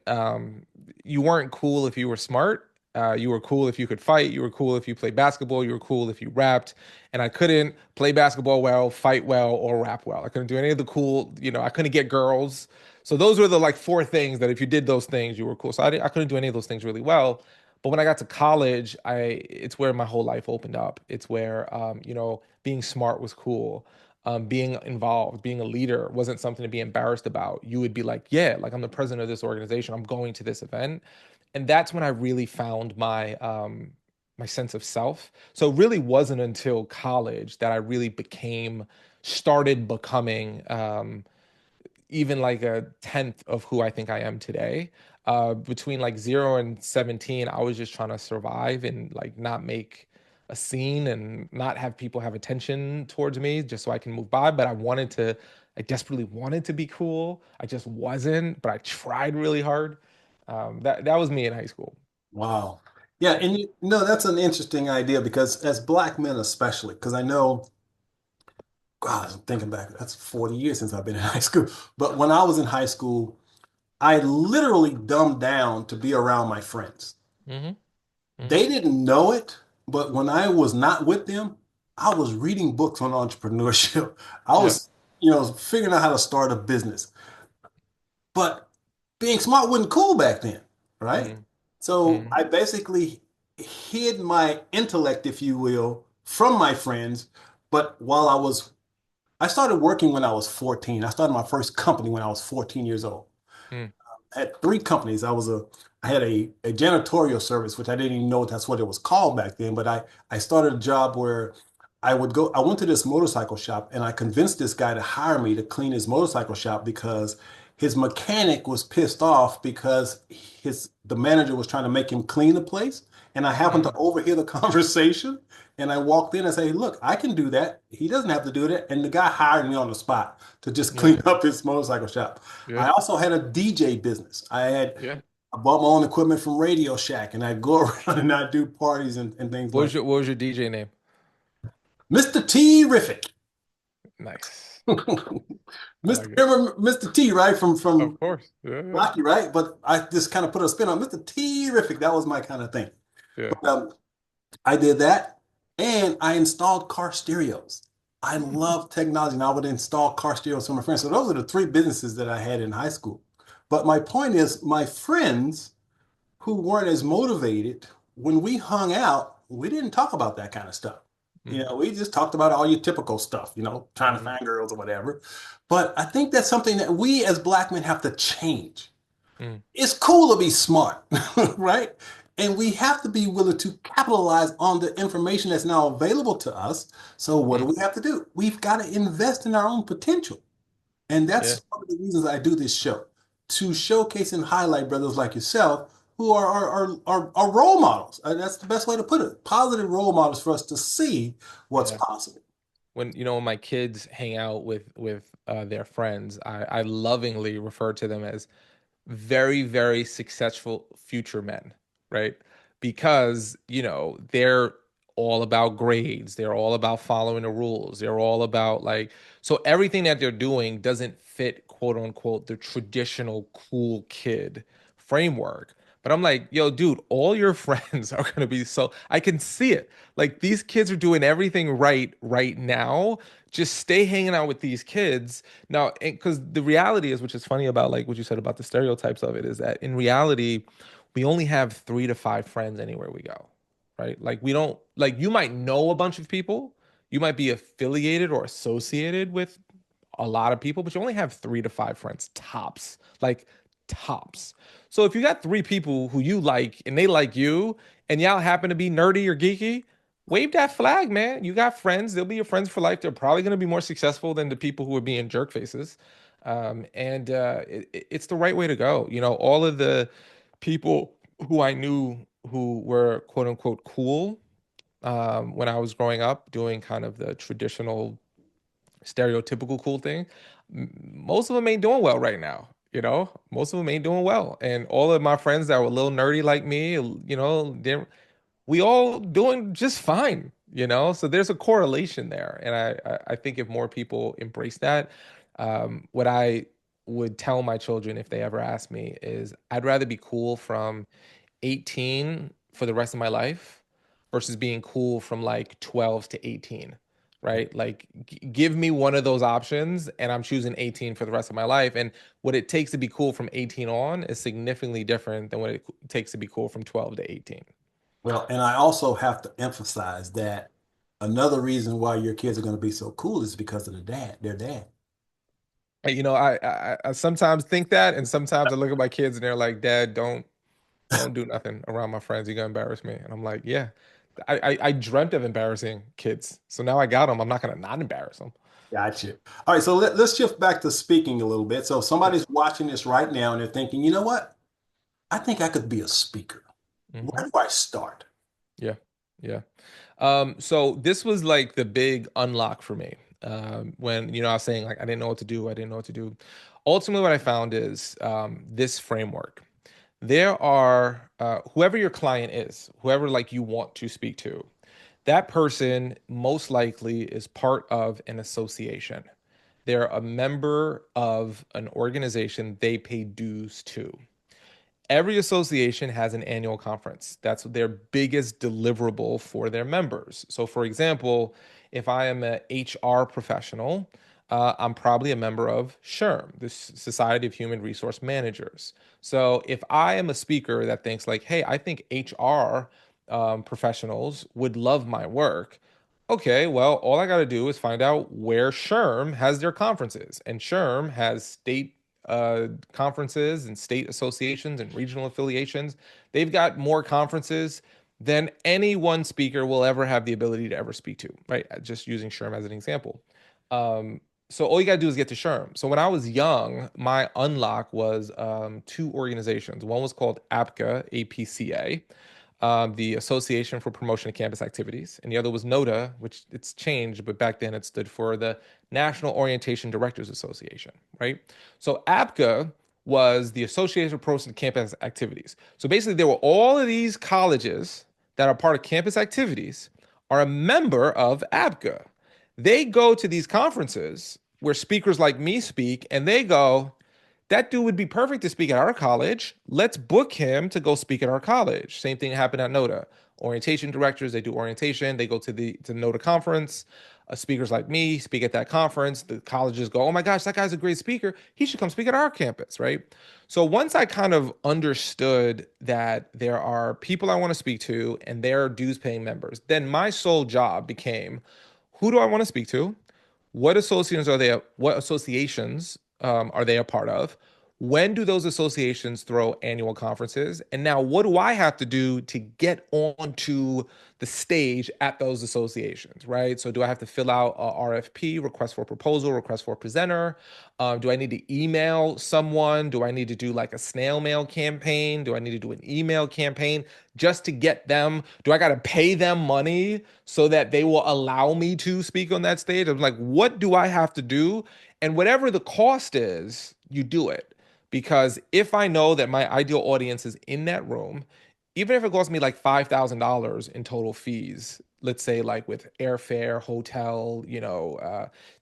[SPEAKER 3] you weren't cool if you were smart. You were cool if you could fight. You were cool if you played basketball. You were cool if you rapped. And I couldn't play basketball well, fight well, or rap well. I couldn't do any of the cool, I couldn't get girls. So those were the like four things that if you did those things, you were cool. So I couldn't do any of those things really well. But when I got to college, it's where my whole life opened up. It's where being smart was cool. Being involved, being a leader wasn't something to be embarrassed about. You would be like, yeah, like I'm the president of this organization. I'm going to this event. And that's when I really found my sense of self. So it really wasn't until college that I really started becoming even like a tenth of who I think I am today. Between like 0 and 17, I was just trying to survive and like not make a scene and not have people have attention towards me just so I can move by. But I desperately wanted to be cool. I just wasn't, but I tried really hard. That was me in high school.
[SPEAKER 1] Wow. Yeah, and that's an interesting idea because as black men especially, because I know, God, I'm thinking back, that's 40 years since I've been in high school. But when I was in high school, I literally dumbed down to be around my friends.
[SPEAKER 3] Hmm. Hmm.
[SPEAKER 1] They didn't know it, but when I was not with them, I was reading books on entrepreneurship. I
[SPEAKER 3] Yeah.
[SPEAKER 1] was, figuring out how to start a business. But being smart wasn't cool back then, right?
[SPEAKER 3] Hmm.
[SPEAKER 1] So
[SPEAKER 3] Hmm.
[SPEAKER 1] I basically hid my intellect, if you will, from my friends. But I started working when I was 14. I started my first company when I was 14 years old.
[SPEAKER 3] Hmm.
[SPEAKER 1] I had three companies. I had a janitorial service, which I didn't even know that's what it was called back then. But I started a job where I went to this motorcycle shop and I convinced this guy to hire me to clean his motorcycle shop because his mechanic was pissed off because the manager was trying to make him clean the place. And I happened to
[SPEAKER 3] Hmm.
[SPEAKER 1] overhear the conversation. And I walked in and say, look, I can do that. He doesn't have to do that. And the guy hired me on the spot to just
[SPEAKER 3] Yeah.
[SPEAKER 1] clean up his motorcycle shop.
[SPEAKER 3] Yeah.
[SPEAKER 1] I also had a DJ business.
[SPEAKER 3] Yeah.
[SPEAKER 1] I bought my own equipment from Radio Shack and I'd go around and I'd do parties and things like
[SPEAKER 3] What was your DJ name?
[SPEAKER 1] Mr. T Riffic.
[SPEAKER 3] Nice. I
[SPEAKER 1] Mr.
[SPEAKER 3] like it.
[SPEAKER 1] Remember Mr. T, right? From
[SPEAKER 3] Of course. Yeah. Yeah.
[SPEAKER 1] Rocky, right? But I just kind of put a spin on Mr. T Riffic. That was my kind of thing.
[SPEAKER 3] Yeah.
[SPEAKER 1] But I did that and I installed car stereos. I love technology and I would install car stereos for my friends. So those are the three businesses that I had in high school. But my point is, my friends who weren't as motivated, when we hung out, we didn't talk about that kind of stuff.
[SPEAKER 3] Mm.
[SPEAKER 1] We just talked about all your typical stuff, trying to
[SPEAKER 3] Hmm.
[SPEAKER 1] find girls or whatever. But I think that's something that we as black men have to change.
[SPEAKER 3] Mm.
[SPEAKER 1] It's cool to be smart, right? And we have to be willing to capitalize on the information that's now available to us. So what do
[SPEAKER 3] Mm.
[SPEAKER 1] we have to do? We've got to invest in our own potential. And
[SPEAKER 3] Yeah.
[SPEAKER 1] that's one of the reasons I do this show, to showcase and highlight brothers like yourself who are role models. That's the best way to put it. Positive role models for us to see what's
[SPEAKER 3] Yeah.
[SPEAKER 1] possible.
[SPEAKER 3] when my kids hang out with their friends, I lovingly refer to them as very, very successful future men, right? Because, they're all about grades. They're all about following the rules. They're all about like, so everything that they're doing doesn't fit, quote unquote, the traditional cool kid framework. But I'm like, yo, dude, all your friends are going to be so, I can see it. Like these kids are doing everything right now. Just stay hanging out with these kids now, because the reality is, which is funny about like what you said about the stereotypes of it, is that in reality, we only have 3 to 5 friends anywhere we go, right? Like we don't like you might know a bunch of people, you might be affiliated or associated with a lot of people, but you only have 3 to 5 friends tops, like tops. So if you got 3 people who you like and they like you, and y'all happen to be nerdy or geeky, wave that flag, man. You got friends. They'll be your friends for life. They're probably going to be more successful than the people who are being jerk faces. It's the right way to go. All of the people who I knew who were quote unquote cool when I was growing up doing kind of the traditional stereotypical cool thing, most of them ain't doing well right now. Most of them ain't doing well. And all of my friends that were a little nerdy like me, we all doing just fine. So there's a correlation there. And I think if more people embrace that, what I would tell my children if they ever ask me is I'd rather be cool from 18 for the rest of my life versus being cool from like 12 to 18, right? Like give me one of those options and I'm choosing 18 for the rest of my life. And what it takes to be cool from 18 on is significantly different than what it takes to be cool from 12 to 18.
[SPEAKER 1] Well, and I also have to emphasize that another reason why your kids are going to be so cool is because of their dad.
[SPEAKER 3] I sometimes think that, and sometimes I look at my kids and they're like, "Dad, don't do nothing around my friends. You're gonna embarrass me." And I'm like, "Yeah." I dreamt of embarrassing kids, so now I got them. I'm not gonna not embarrass them.
[SPEAKER 1] Gotcha. All right, so let's shift back to speaking a little bit. So if somebody's watching this right now and they're thinking, you know what? I think I could be a speaker.
[SPEAKER 3] Hmm.
[SPEAKER 1] Where do I start?
[SPEAKER 3] Yeah, yeah. So this was like the big unlock for me. When I was saying like I didn't know what to do, I didn't know what to do. Ultimately, what I found is this framework. There are whoever your client is, whoever like you want to speak to, that person most likely is part of an association. They're a member of an organization they pay dues to. Every association has an annual conference. That's their biggest deliverable for their members. So, for example, if I am an HR professional, I'm probably a member of SHRM, the Society of Human Resource Managers. So, if I am a speaker that thinks, like, hey, I think HR professionals would love my work, okay, well, all I got to do is find out where SHRM has their conferences. And SHRM has state conferences and state associations and regional affiliations. They've got more conferences than any one speaker will ever have the ability to ever speak to, right? Just using SHRM as an example. So all you got to do is get to SHRM. So when I was young, my unlock was 2 organizations. One was called APCA, APCA, the Association for Promotion of Campus Activities, and the other was NOTA, which it's changed, but back then it stood for the National Orientation Directors Association, right? So APCA was the Association for Promotion of Campus Activities. So basically, there were all of these colleges that are part of campus activities are a member of APCA. They go to these conferences where speakers like me speak, and they go, that dude would be perfect to speak at our college. Let's book him to go speak at our college. Same thing happened at NOTA. Orientation directors, they do orientation. They go to the NOTA conference. Speakers like me speak at that conference. The colleges go, oh my gosh, that guy's a great speaker. He should come speak at our campus, right? So once I kind of understood that there are people I want to speak to and they're dues paying members, then my sole job became, who do I want to speak to? What associations are they? What associations are they a part of? When do those associations throw annual conferences? And now what do I have to do to get onto the stage at those associations, right? So do I have to fill out a RFP, request for proposal, request for presenter? Do I need to email someone? Do I need to do like a snail mail campaign? Do I need to do an email campaign just to get them? Do I got to pay them money so that they will allow me to speak on that stage? I'm like, what do I have to do? And whatever the cost is, you do it. Because if I know that my ideal audience is in that room, even if it costs me like $5,000 in total fees, let's say like with airfare, hotel,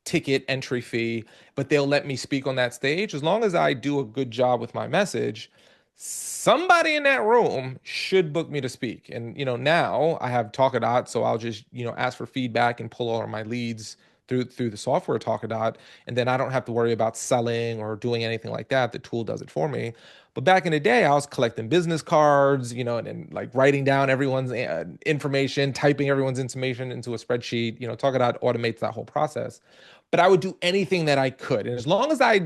[SPEAKER 3] ticket entry fee, but they'll let me speak on that stage, as long as I do a good job with my message, somebody in that room should book me to speak. And now I have TalkaDot, so I'll just ask for feedback and pull all of my leads through the software TalkaDot, and then I don't have to worry about selling or doing anything like that. The tool does it for me. But back in the day, I was collecting business cards, and like writing down everyone's information, typing everyone's information into a spreadsheet. TalkaDot automates that whole process. But I would do anything that I could, and as long as I,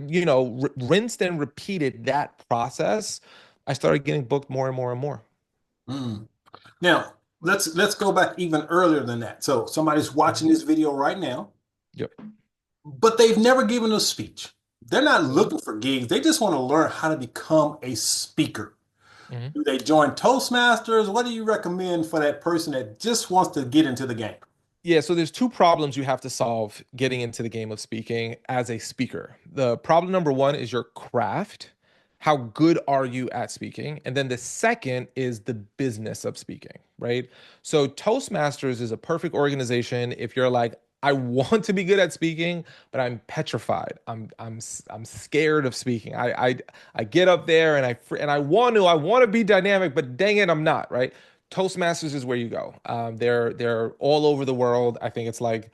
[SPEAKER 3] rinsed and repeated that process, I started getting booked more and more and more.
[SPEAKER 1] Mm. Now, let's go back even earlier than that. So somebody's watching
[SPEAKER 3] Mhm.
[SPEAKER 1] this video right now,
[SPEAKER 3] Yep.
[SPEAKER 1] but they've never given a speech. They're not
[SPEAKER 3] Mhm.
[SPEAKER 1] looking for gigs. They just want to learn how to become a speaker.
[SPEAKER 3] Mhm.
[SPEAKER 1] Do they join Toastmasters? What do you recommend for that person that just wants to get into the game?
[SPEAKER 3] Yeah, so there's two problems you have to solve getting into the game of speaking as a speaker. The problem number one is your craft. How good are you at speaking? And then the second is the business of speaking, right? So Toastmasters is a perfect organization if you're like, I want to be good at speaking, but I'm petrified. I'm scared of speaking. I get up there and I want to be dynamic, but dang it, I'm not, right? Toastmasters is where you go. They're all over the world. I think it's like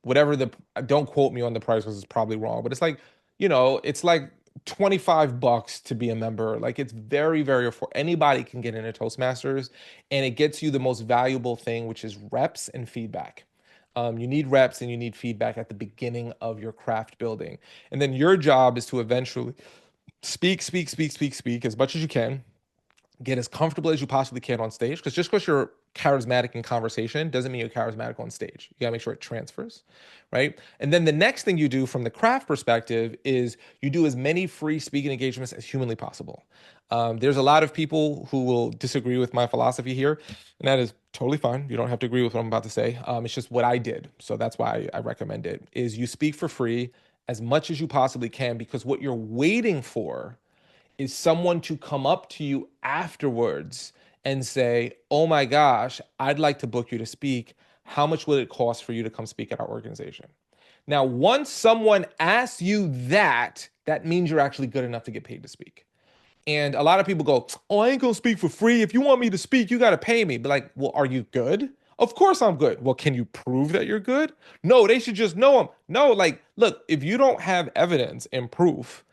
[SPEAKER 3] whatever the don't quote me on the price because it's probably wrong, but it's like it's like $25 to be a member. Like it's very very affordable. Anybody can get into Toastmasters, and it gets you the most valuable thing, which is reps and feedback. You need reps and you need feedback at the beginning of your craft building, and then your job is to eventually speak as much as you can, get as comfortable as you possibly can on stage, because just because you're charismatic in conversation doesn't mean you're charismatic on stage. You gotta make sure it transfers, right? And then the next thing you do from the craft perspective is you do as many free speaking engagements as humanly possible. There's a lot of people who will disagree with my philosophy here, and that is totally fine. You don't have to agree with what I'm about to say. It's just what I did, so that's why I recommend it. Is you speak for free as much as you possibly can, because what you're waiting for is someone to come up to you afterwards and say, "Oh my gosh, I'd like to book you to speak. How much would it cost for you to come speak at our organization?" Now, once someone asks you that, that means you're actually good enough to get paid to speak. And a lot of people go, "Oh, I ain't gonna speak for free. If you want me to speak, you gotta pay me." But like, well, are you good? Of course I'm good. Well, can you prove that you're good? No, they should just know them. No, like, look, if you don't have evidence and proof,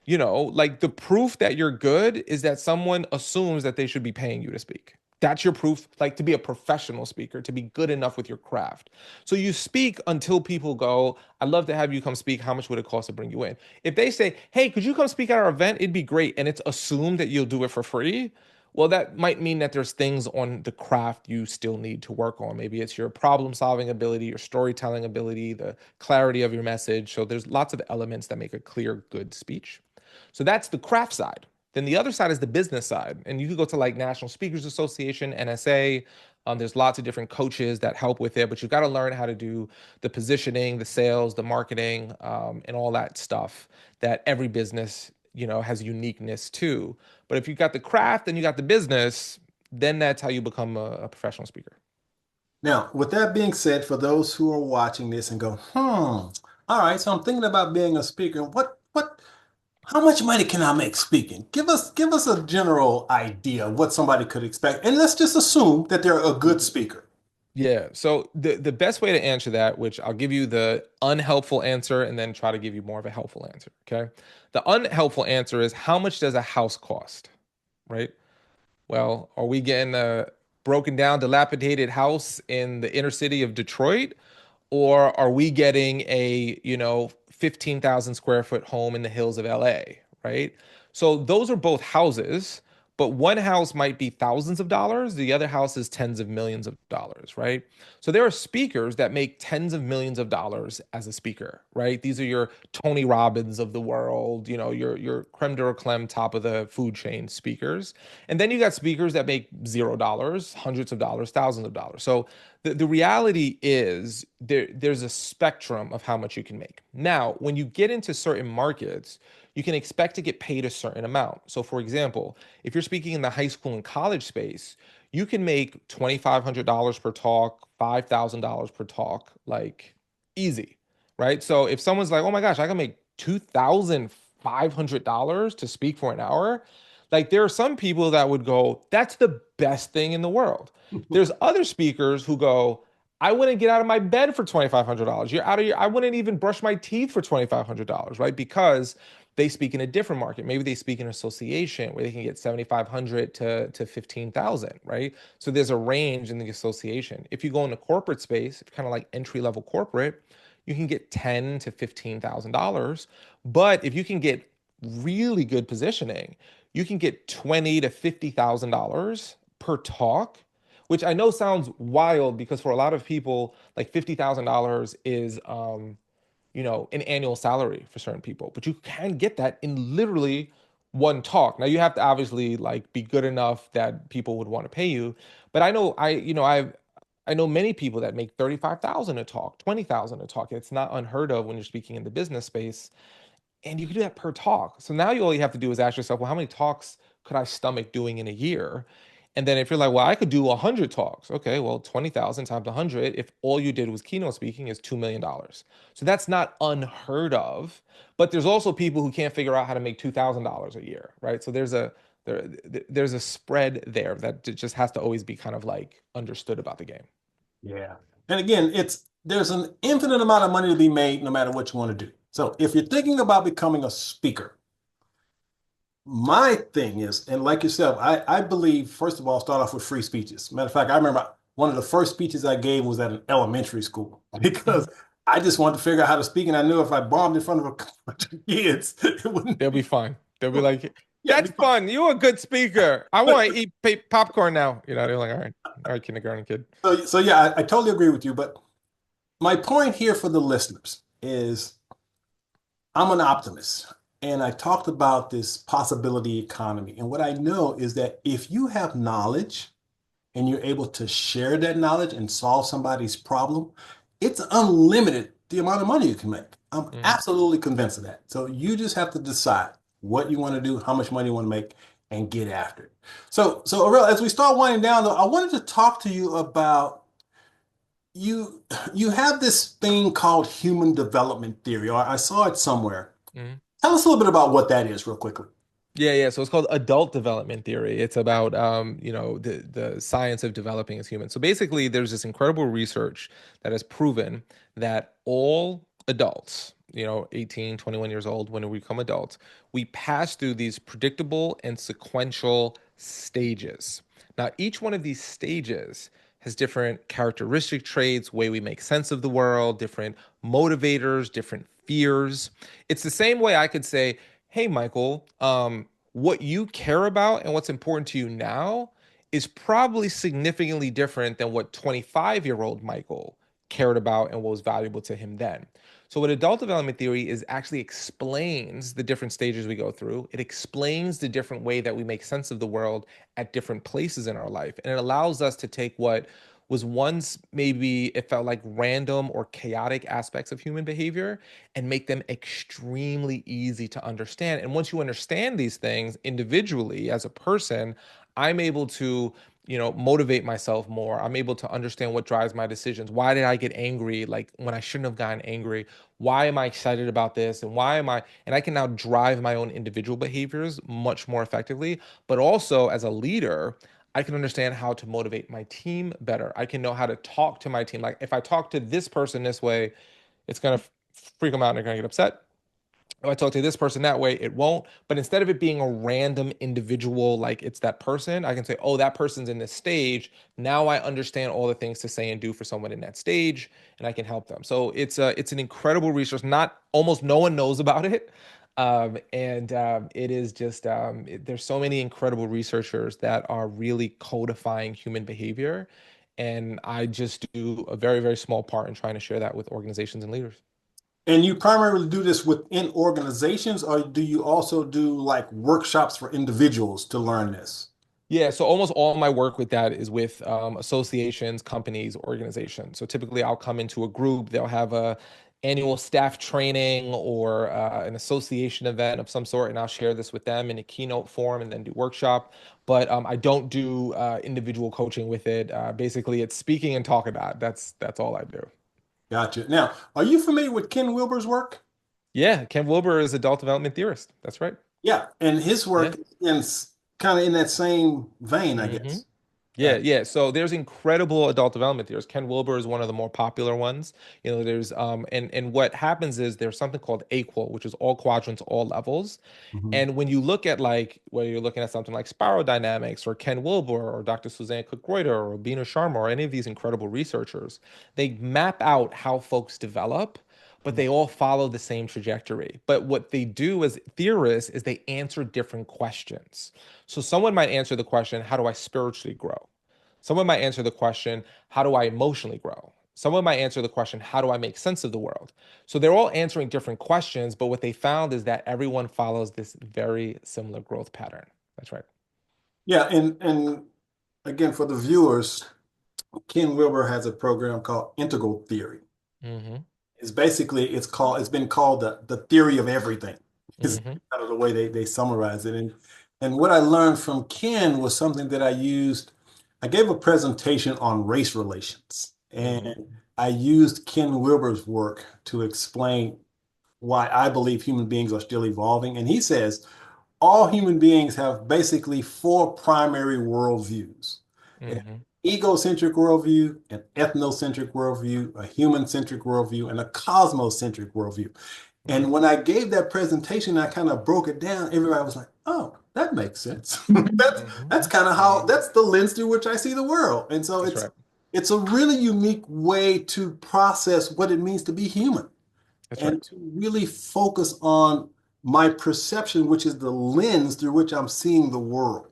[SPEAKER 3] like the proof that you're good is that someone assumes that they should be paying you to speak. That's your proof, like to be a professional speaker, to be good enough with your craft. So you speak until people go, "I'd love to have you come speak. How much would it cost to bring you in?" If they say, "Hey, could you come speak at our event? It'd be great." And it's assumed that you'll do it for free. Well, that might mean that there's things on the craft you still need to work on. Maybe it's your problem solving ability, your storytelling ability, the clarity of your message. So there's lots of elements that make a clear, good speech. So that's the craft side. Then the other side is the business side. And you can go to like National Speakers Association, NSA. There's lots of different coaches that help with it, but you've got to learn how to do the positioning, the sales, the marketing, and all that stuff that every business, has uniqueness to. But if you got the craft and you got the business, then that's how you become a professional speaker.
[SPEAKER 1] Now, with that being said, for those who are watching this and go, all right, so I'm thinking about being a speaker. How much money can I make speaking? Give us a general idea of what somebody could expect, and let's just assume that they're a good speaker.
[SPEAKER 3] Yeah. So the best way to answer that, which I'll give you the unhelpful answer and then try to give you more of a helpful answer. Okay. The unhelpful answer is, how much does a house cost? Right. Well, are we getting a broken down, dilapidated house in the inner city of Detroit? Or are we getting a, 15,000 square foot home in the hills of LA? Right. So those are both houses, but one house might be thousands of dollars, the other house is tens of millions of dollars, right? So there are speakers that make tens of millions of dollars as a speaker, right? These are your Tony Robbins of the world, your creme de la creme, top of the food chain speakers. And then you got speakers that make $0, hundreds of dollars, thousands of dollars. So the reality is there's a spectrum of how much you can make. Now, when you get into certain markets, you can expect to get paid a certain amount. So, for example, if you're speaking in the high school and college space, you can make $2,500 per talk, $5,000 per talk, like easy, right? So, if someone's like, oh my gosh, I can make $2,500 to speak for an hour, like there are some people that would go, that's the best thing in the world. There's other speakers who go, I wouldn't get out of my bed for $2,500. You're out of your, I wouldn't even brush my teeth for $2,500, right? Because they speak in a different market. Maybe they speak in association where they can get 7,500 to 15,000, right? So there's a range in the association. If you go in the corporate space, kind of like entry level corporate, you can get 10 to $15,000. But if you can get really good positioning, you can get 20 to $50,000 per talk, which I know sounds wild because for a lot of people, like $50,000 is an annual salary for certain people, but you can get that in literally one talk. Now you have to obviously like be good enough that people would want to pay you. But I know many people that make 35,000 a talk, 20,000 a talk. It's not unheard of when you're speaking in the business space, and you can do that per talk. So now all you have to do is ask yourself, well, how many talks could I stomach doing in a year? And then if you're like, well, I could do 100 talks. Okay, well, 20,000 times 100, if all you did was keynote speaking, is $2 million. So that's not unheard of. But there's also people who can't figure out how to make $2,000 a year, right? So there, there's a spread there that just has to always be kind of like understood about the game.
[SPEAKER 1] Yeah. And again, there's an infinite amount of money to be made no matter what you want to do. So if you're thinking about becoming a speaker, my thing is, and like yourself, I believe, first of all, start off with free speeches. Matter of fact, I remember one of the first speeches I gave was at an elementary school because I just wanted to figure out how to speak. And I knew if I bombed in front of a bunch of kids, it wouldn't
[SPEAKER 3] They'll be fine. They'll be like,
[SPEAKER 1] yeah,
[SPEAKER 3] that's fun. You're a good speaker. I want to eat popcorn now. They're like, all right, kindergarten kid.
[SPEAKER 1] so yeah, I totally agree with you. But my point here for the listeners is I'm an optimist. And I talked about this possibility economy. And what I know is that if you have knowledge and you're able to share that knowledge and solve somebody's problem, it's unlimited the amount of money you can make. I'm
[SPEAKER 3] Mhm.
[SPEAKER 1] absolutely convinced of that. So you just have to decide what you want to do, how much money you want to make, and get after it. So Arel, as we start winding down, though, I wanted to talk to you about you. You have this thing called human development theory, or I saw it somewhere.
[SPEAKER 3] Mhm.
[SPEAKER 1] Tell us a little bit about what that is, real quickly.
[SPEAKER 3] Yeah, yeah. So it's called adult development theory. It's about the science of developing as humans. So basically, there's this incredible research that has proven that all adults, 18, 21 years old, when we become adults, we pass through these predictable and sequential stages. Now, each one of these stages has different characteristic traits, way we make sense of the world, different motivators, different fears. It's the same way I could say, hey, Michael, what you care about and what's important to you now is probably significantly different than what 25-year-old Michael cared about and what was valuable to him then. So, what adult development theory is actually explains the different stages we go through. It explains the different way that we make sense of the world at different places in our life. And it allows us to take what was once maybe it felt like random or chaotic aspects of human behavior and make them extremely easy to understand. And once you understand these things individually as a person, I'm able to, motivate myself more. I'm able to understand what drives my decisions. Why did I get angry like when I shouldn't have gotten angry? Why am I excited about this? And why am I? And I can now drive my own individual behaviors much more effectively. But also as a leader, I can understand how to motivate my team better. I can know how to talk to my team. Like if I talk to this person this way, it's going to freak them out and they're going to get upset. If I talk to this person that way, it won't. But instead of it being a random individual, like it's that person, I can say, oh, that person's in this stage. Now I understand all the things to say and do for someone in that stage, and I can help them. So it's an incredible resource. Not almost no one knows about it. It is just there's so many incredible researchers that are really codifying human behavior, and I just do a very, very small part in trying to share that with organizations and leaders.
[SPEAKER 1] And you primarily do this within organizations, or do you also do like workshops for individuals to learn this?
[SPEAKER 3] Yeah, so almost all my work with that is with associations, companies, organizations. So typically, I'll come into a group, they'll have a annual staff training or an association event of some sort, and I'll share this with them in a keynote form and then do workshop. But I don't do individual coaching with it. Basically, it's speaking and talking about. That's all I do.
[SPEAKER 1] Gotcha. Now, are you familiar with Ken Wilber's work?
[SPEAKER 3] Yeah, Ken Wilber is adult development theorist. That's right.
[SPEAKER 1] Yeah, and his
[SPEAKER 3] Yeah.
[SPEAKER 1] work is kind of in that same vein, I
[SPEAKER 3] hmm
[SPEAKER 1] guess.
[SPEAKER 3] Yeah,
[SPEAKER 1] Uh,
[SPEAKER 3] yeah. So there's incredible adult development theorists. Ken Wilber is one of the more popular ones. There's and what happens is there's something called AQUAL, which is all quadrants, all levels.
[SPEAKER 1] mhm.
[SPEAKER 3] And when you look at like whether you're looking at something like spiral dynamics or Ken Wilber or Dr. Suzanne Cook-Greuter or Bina Sharma or any of these incredible researchers, they map out how folks develop, but they all follow the same trajectory. But what they do as theorists is they answer different questions. So someone might answer the question, how do I spiritually grow? Someone might answer the question, how do I emotionally grow? Someone might answer the question, how do I make sense of the world? So they're all answering different questions, but what they found is that everyone follows this very similar growth pattern. That's right.
[SPEAKER 1] Yeah, and again, for the viewers, Ken Wilber has a program called Integral Theory.
[SPEAKER 3] hmm
[SPEAKER 1] It's been called the theory of everything. Is
[SPEAKER 3] hmm
[SPEAKER 1] kind of the way they summarize it. And what I learned from Ken was something that I used. I gave a presentation on race relations,
[SPEAKER 3] hmm
[SPEAKER 1] and I used Ken Wilber's work to explain why I believe human beings are still evolving. And he says all human beings have basically four primary worldviews: an
[SPEAKER 3] hmm
[SPEAKER 1] egocentric worldview, an ethnocentric worldview, a human-centric worldview, and a cosmocentric worldview.
[SPEAKER 3] hmm
[SPEAKER 1] And when I gave that presentation, I kind of broke it down. Everybody was like, "Oh, that makes sense."
[SPEAKER 3] hmm
[SPEAKER 1] That's kind of how
[SPEAKER 3] hmm
[SPEAKER 1] that's the lens through which I see the world. And so
[SPEAKER 3] That's right.
[SPEAKER 1] it's a really unique way to process what it means to be human
[SPEAKER 3] That's right.
[SPEAKER 1] and to really focus on my perception, which is the lens through which I'm seeing the world.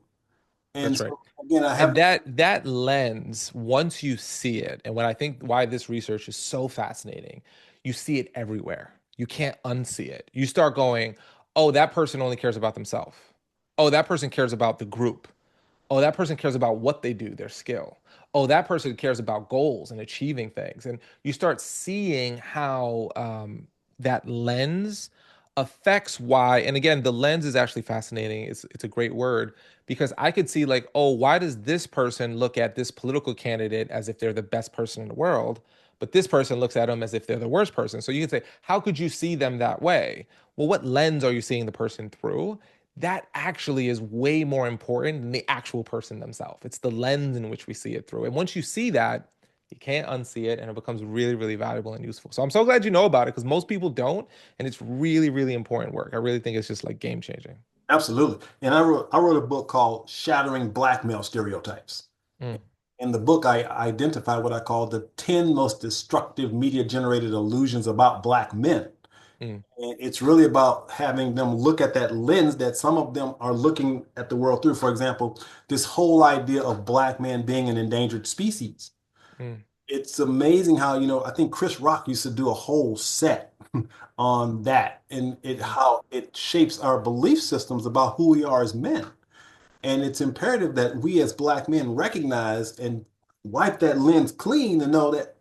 [SPEAKER 1] And
[SPEAKER 3] That's right.
[SPEAKER 1] so again, I
[SPEAKER 3] And
[SPEAKER 1] have
[SPEAKER 3] that lens, once you see it, and what I think why this research is so fascinating, you see it everywhere. You can't unsee it. You start going, oh, that person only cares about themselves. Oh, that person cares about the group. Oh, that person cares about what they do, their skill. Oh, that person cares about goals and achieving things. And you start seeing how that lens affects why. And again, the lens is actually fascinating. It's a great word because I could see like, oh, why does this person look at this political candidate as if they're the best person in the world? But this person looks at them as if they're the worst person. So you can say, how could you see them that way? Well, what lens are you seeing the person through? That actually is way more important than the actual person themselves. It's the lens in which we see it through. And once you see that, you can't unsee it and it becomes really, really valuable and useful. So I'm so glad you know about it because most people don't. And it's really, really important work. I really think it's just like game changing.
[SPEAKER 1] absolutely. And I wrote a book called Shattering Blackmail Stereotypes.
[SPEAKER 3] Mm,
[SPEAKER 1] In the book, I identify what I call the 10 most destructive media generated illusions about Black men.
[SPEAKER 3] mm,
[SPEAKER 1] And it's really about having them look at that lens that some of them are looking at the world through. For example, this whole idea of Black men being an endangered species.
[SPEAKER 3] mm,
[SPEAKER 1] It's amazing how, I think Chris Rock used to do a whole set on that and
[SPEAKER 3] mm,
[SPEAKER 1] how it shapes our belief systems about who we are as men. And it's imperative that we as Black men recognize and wipe that lens clean and know that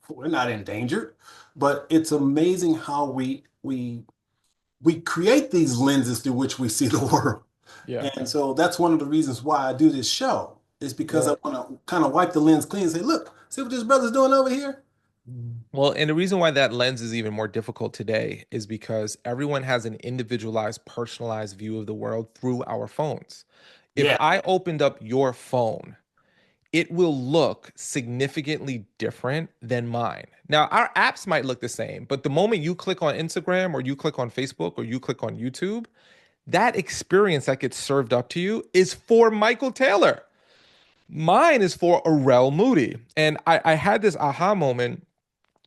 [SPEAKER 1] we're not endangered. But it's amazing how we create these lenses through which we see the world.
[SPEAKER 3] yeah.
[SPEAKER 1] And so that's one of the reasons why I do this show, is because I
[SPEAKER 3] Well,
[SPEAKER 1] want to kind of wipe the lens clean and say, look, see what this brother's doing over here?
[SPEAKER 3] well, and the reason why that lens is even more difficult today is because everyone has an individualized, personalized view of the world through our phones. If
[SPEAKER 1] Yeah.
[SPEAKER 3] I opened up your phone it will look significantly different than mine. Now, our apps might look the same, but the moment you click on Instagram or you click on Facebook or you click on YouTube, that experience that gets served up to you is for Michael Taylor. Mine is for Arel Moodie. And I had this aha moment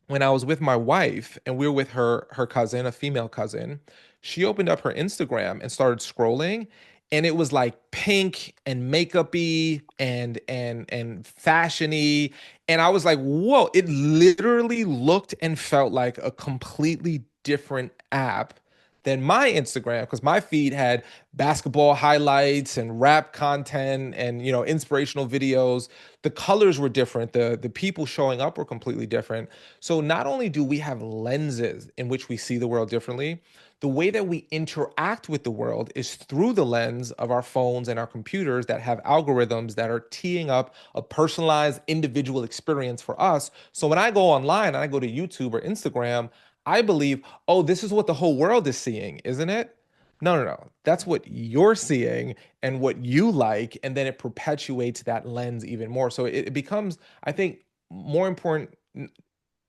[SPEAKER 3] when I was with my wife and we were with her cousin, a female cousin. She opened up her Instagram and started scrolling, and it was like pink and makeup-y and fashion-y. And I was like, whoa, it literally looked and felt like a completely different app than my Instagram, because my feed had basketball highlights and rap content and inspirational videos. The colors were different. The people showing up were completely different. So not only do we have lenses in which we see the world differently, the way that we interact with the world is through the lens of our phones and our computers that have algorithms that are teeing up a personalized individual experience for us. So when I go online and I go to YouTube or Instagram, I believe, oh, this is what the whole world is seeing, isn't it? No, no, no. That's what you're seeing and what you like. And then it perpetuates that lens even more. So it becomes, I think, more important,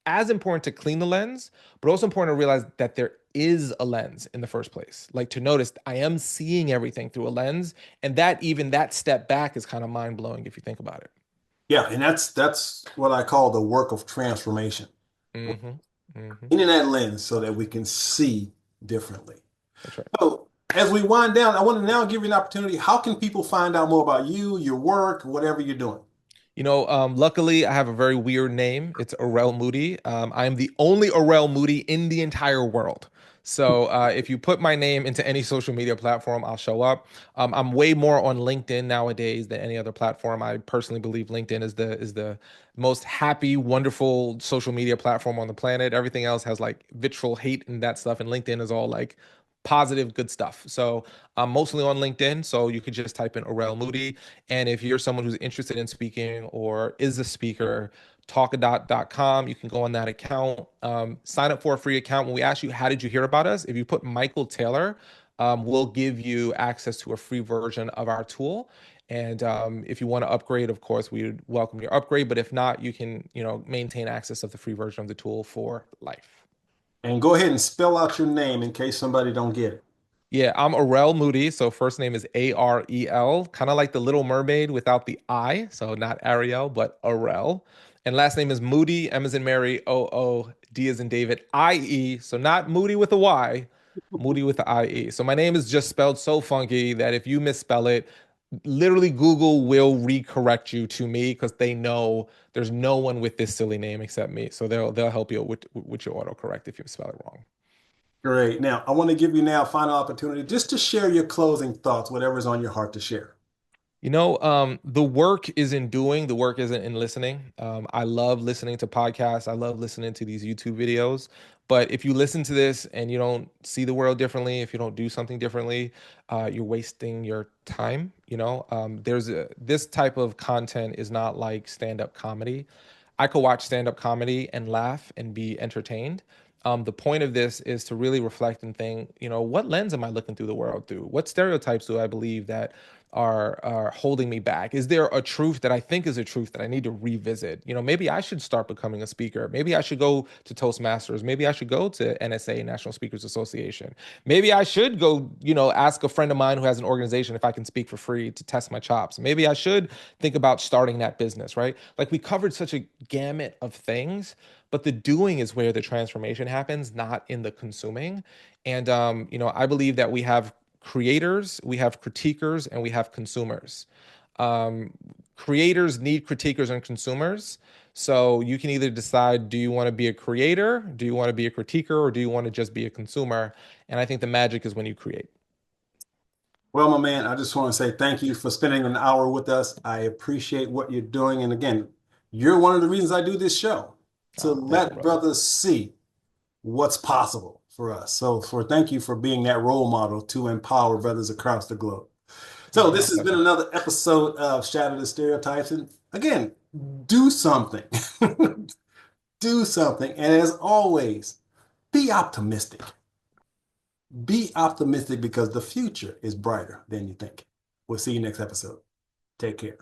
[SPEAKER 3] as important to clean the lens, but also important to realize that there is a lens in the first place. Like to notice I am seeing everything through a lens. And that even that step back is kind of mind blowing if you think about it.
[SPEAKER 1] Yeah, and that's what I call the work of transformation.
[SPEAKER 3] Hmm. Hmm.
[SPEAKER 1] In that lens so that we can see differently.
[SPEAKER 3] That's right.
[SPEAKER 1] So as we wind down, I want to now give you an opportunity. How can people find out more about you, your work, whatever you're doing?
[SPEAKER 3] Luckily, I have a very weird name. It's Arel Moodie. I'm the only Arel Moodie in the entire world. So if you put my name into any social media platform, I'll show up. I'm way more on LinkedIn nowadays than any other platform. I personally believe LinkedIn is the most happy, wonderful social media platform on the planet. Everything else has like vitriol, hate, and that stuff, and LinkedIn is all like positive, good stuff. So I'm mostly on LinkedIn. So you could just type in Arel Moodie. And if you're someone who's interested in speaking or is a speaker, TalkaDot.com, you can go on that account, sign up for a free account. When we ask you, how did you hear about us? If you put Michael Taylor, we'll give you access to a free version of our tool. And if you want to upgrade, of course, we would welcome your upgrade. But if not, you can, maintain access of the free version of the tool for life.
[SPEAKER 1] And go ahead and spell out your name in case somebody don't get it.
[SPEAKER 3] Yeah, I'm Arel Moodie. So first name is Arel, kind of like the Little Mermaid without the I. So not Ariel, but Arel. And last name is Moody, M as in Mary, D as in David, IE. So not Moody with a Y, Moody with the IE. So my name is just spelled so funky that if you misspell it, literally Google will recorrect you to me because they know there's no one with this silly name except me. So they'll help you with your autocorrect if you spell it wrong.
[SPEAKER 1] Great. Now, I want to give you now a final opportunity just to share your closing thoughts, whatever's on your heart to share.
[SPEAKER 3] The work is in doing, the work isn't in listening. I love listening to podcasts. I love listening to these YouTube videos. But if you listen to this and you don't see the world differently, if you don't do something differently, you're wasting your time. This type of content is not like stand-up comedy. I could watch stand-up comedy and laugh and be entertained. The point of this is to really reflect and think, what lens am I looking through the world through? What stereotypes do I believe that are holding me back? Is there a truth that I think is a truth that I need to revisit? Maybe I should start becoming a speaker. Maybe I should go to Toastmasters. Maybe I should go to NSA, National Speakers Association. Maybe I should go, ask a friend of mine who has an organization if I can speak for free to test my chops. Maybe I should think about starting that business, right? Like we covered such a gamut of things, but the doing is where the transformation happens, not in the consuming. And I believe that we have creators, we have critiquers, and we have consumers. Um, Creators need critiquers and consumers. So you can either decide, do you want to be a creator, do you want to be a critiquer, or do you want to just be a consumer? And I think the magic is when you create.
[SPEAKER 1] Well, my man, I just want to say thank you for spending an hour with us. I appreciate what you're doing. And again, you're one of the reasons I do this show, to
[SPEAKER 3] Thank you,
[SPEAKER 1] let
[SPEAKER 3] brother.
[SPEAKER 1] brothers see what's possible for us. So thank you for being that role model to empower brothers across the globe. So
[SPEAKER 3] My
[SPEAKER 1] this has been
[SPEAKER 3] pleasure.
[SPEAKER 1] another episode of Shatter the Stereotypes. And again, do something. Do something. And as always, be optimistic. Be optimistic because the future is brighter than you think. We'll see you next episode. Take care.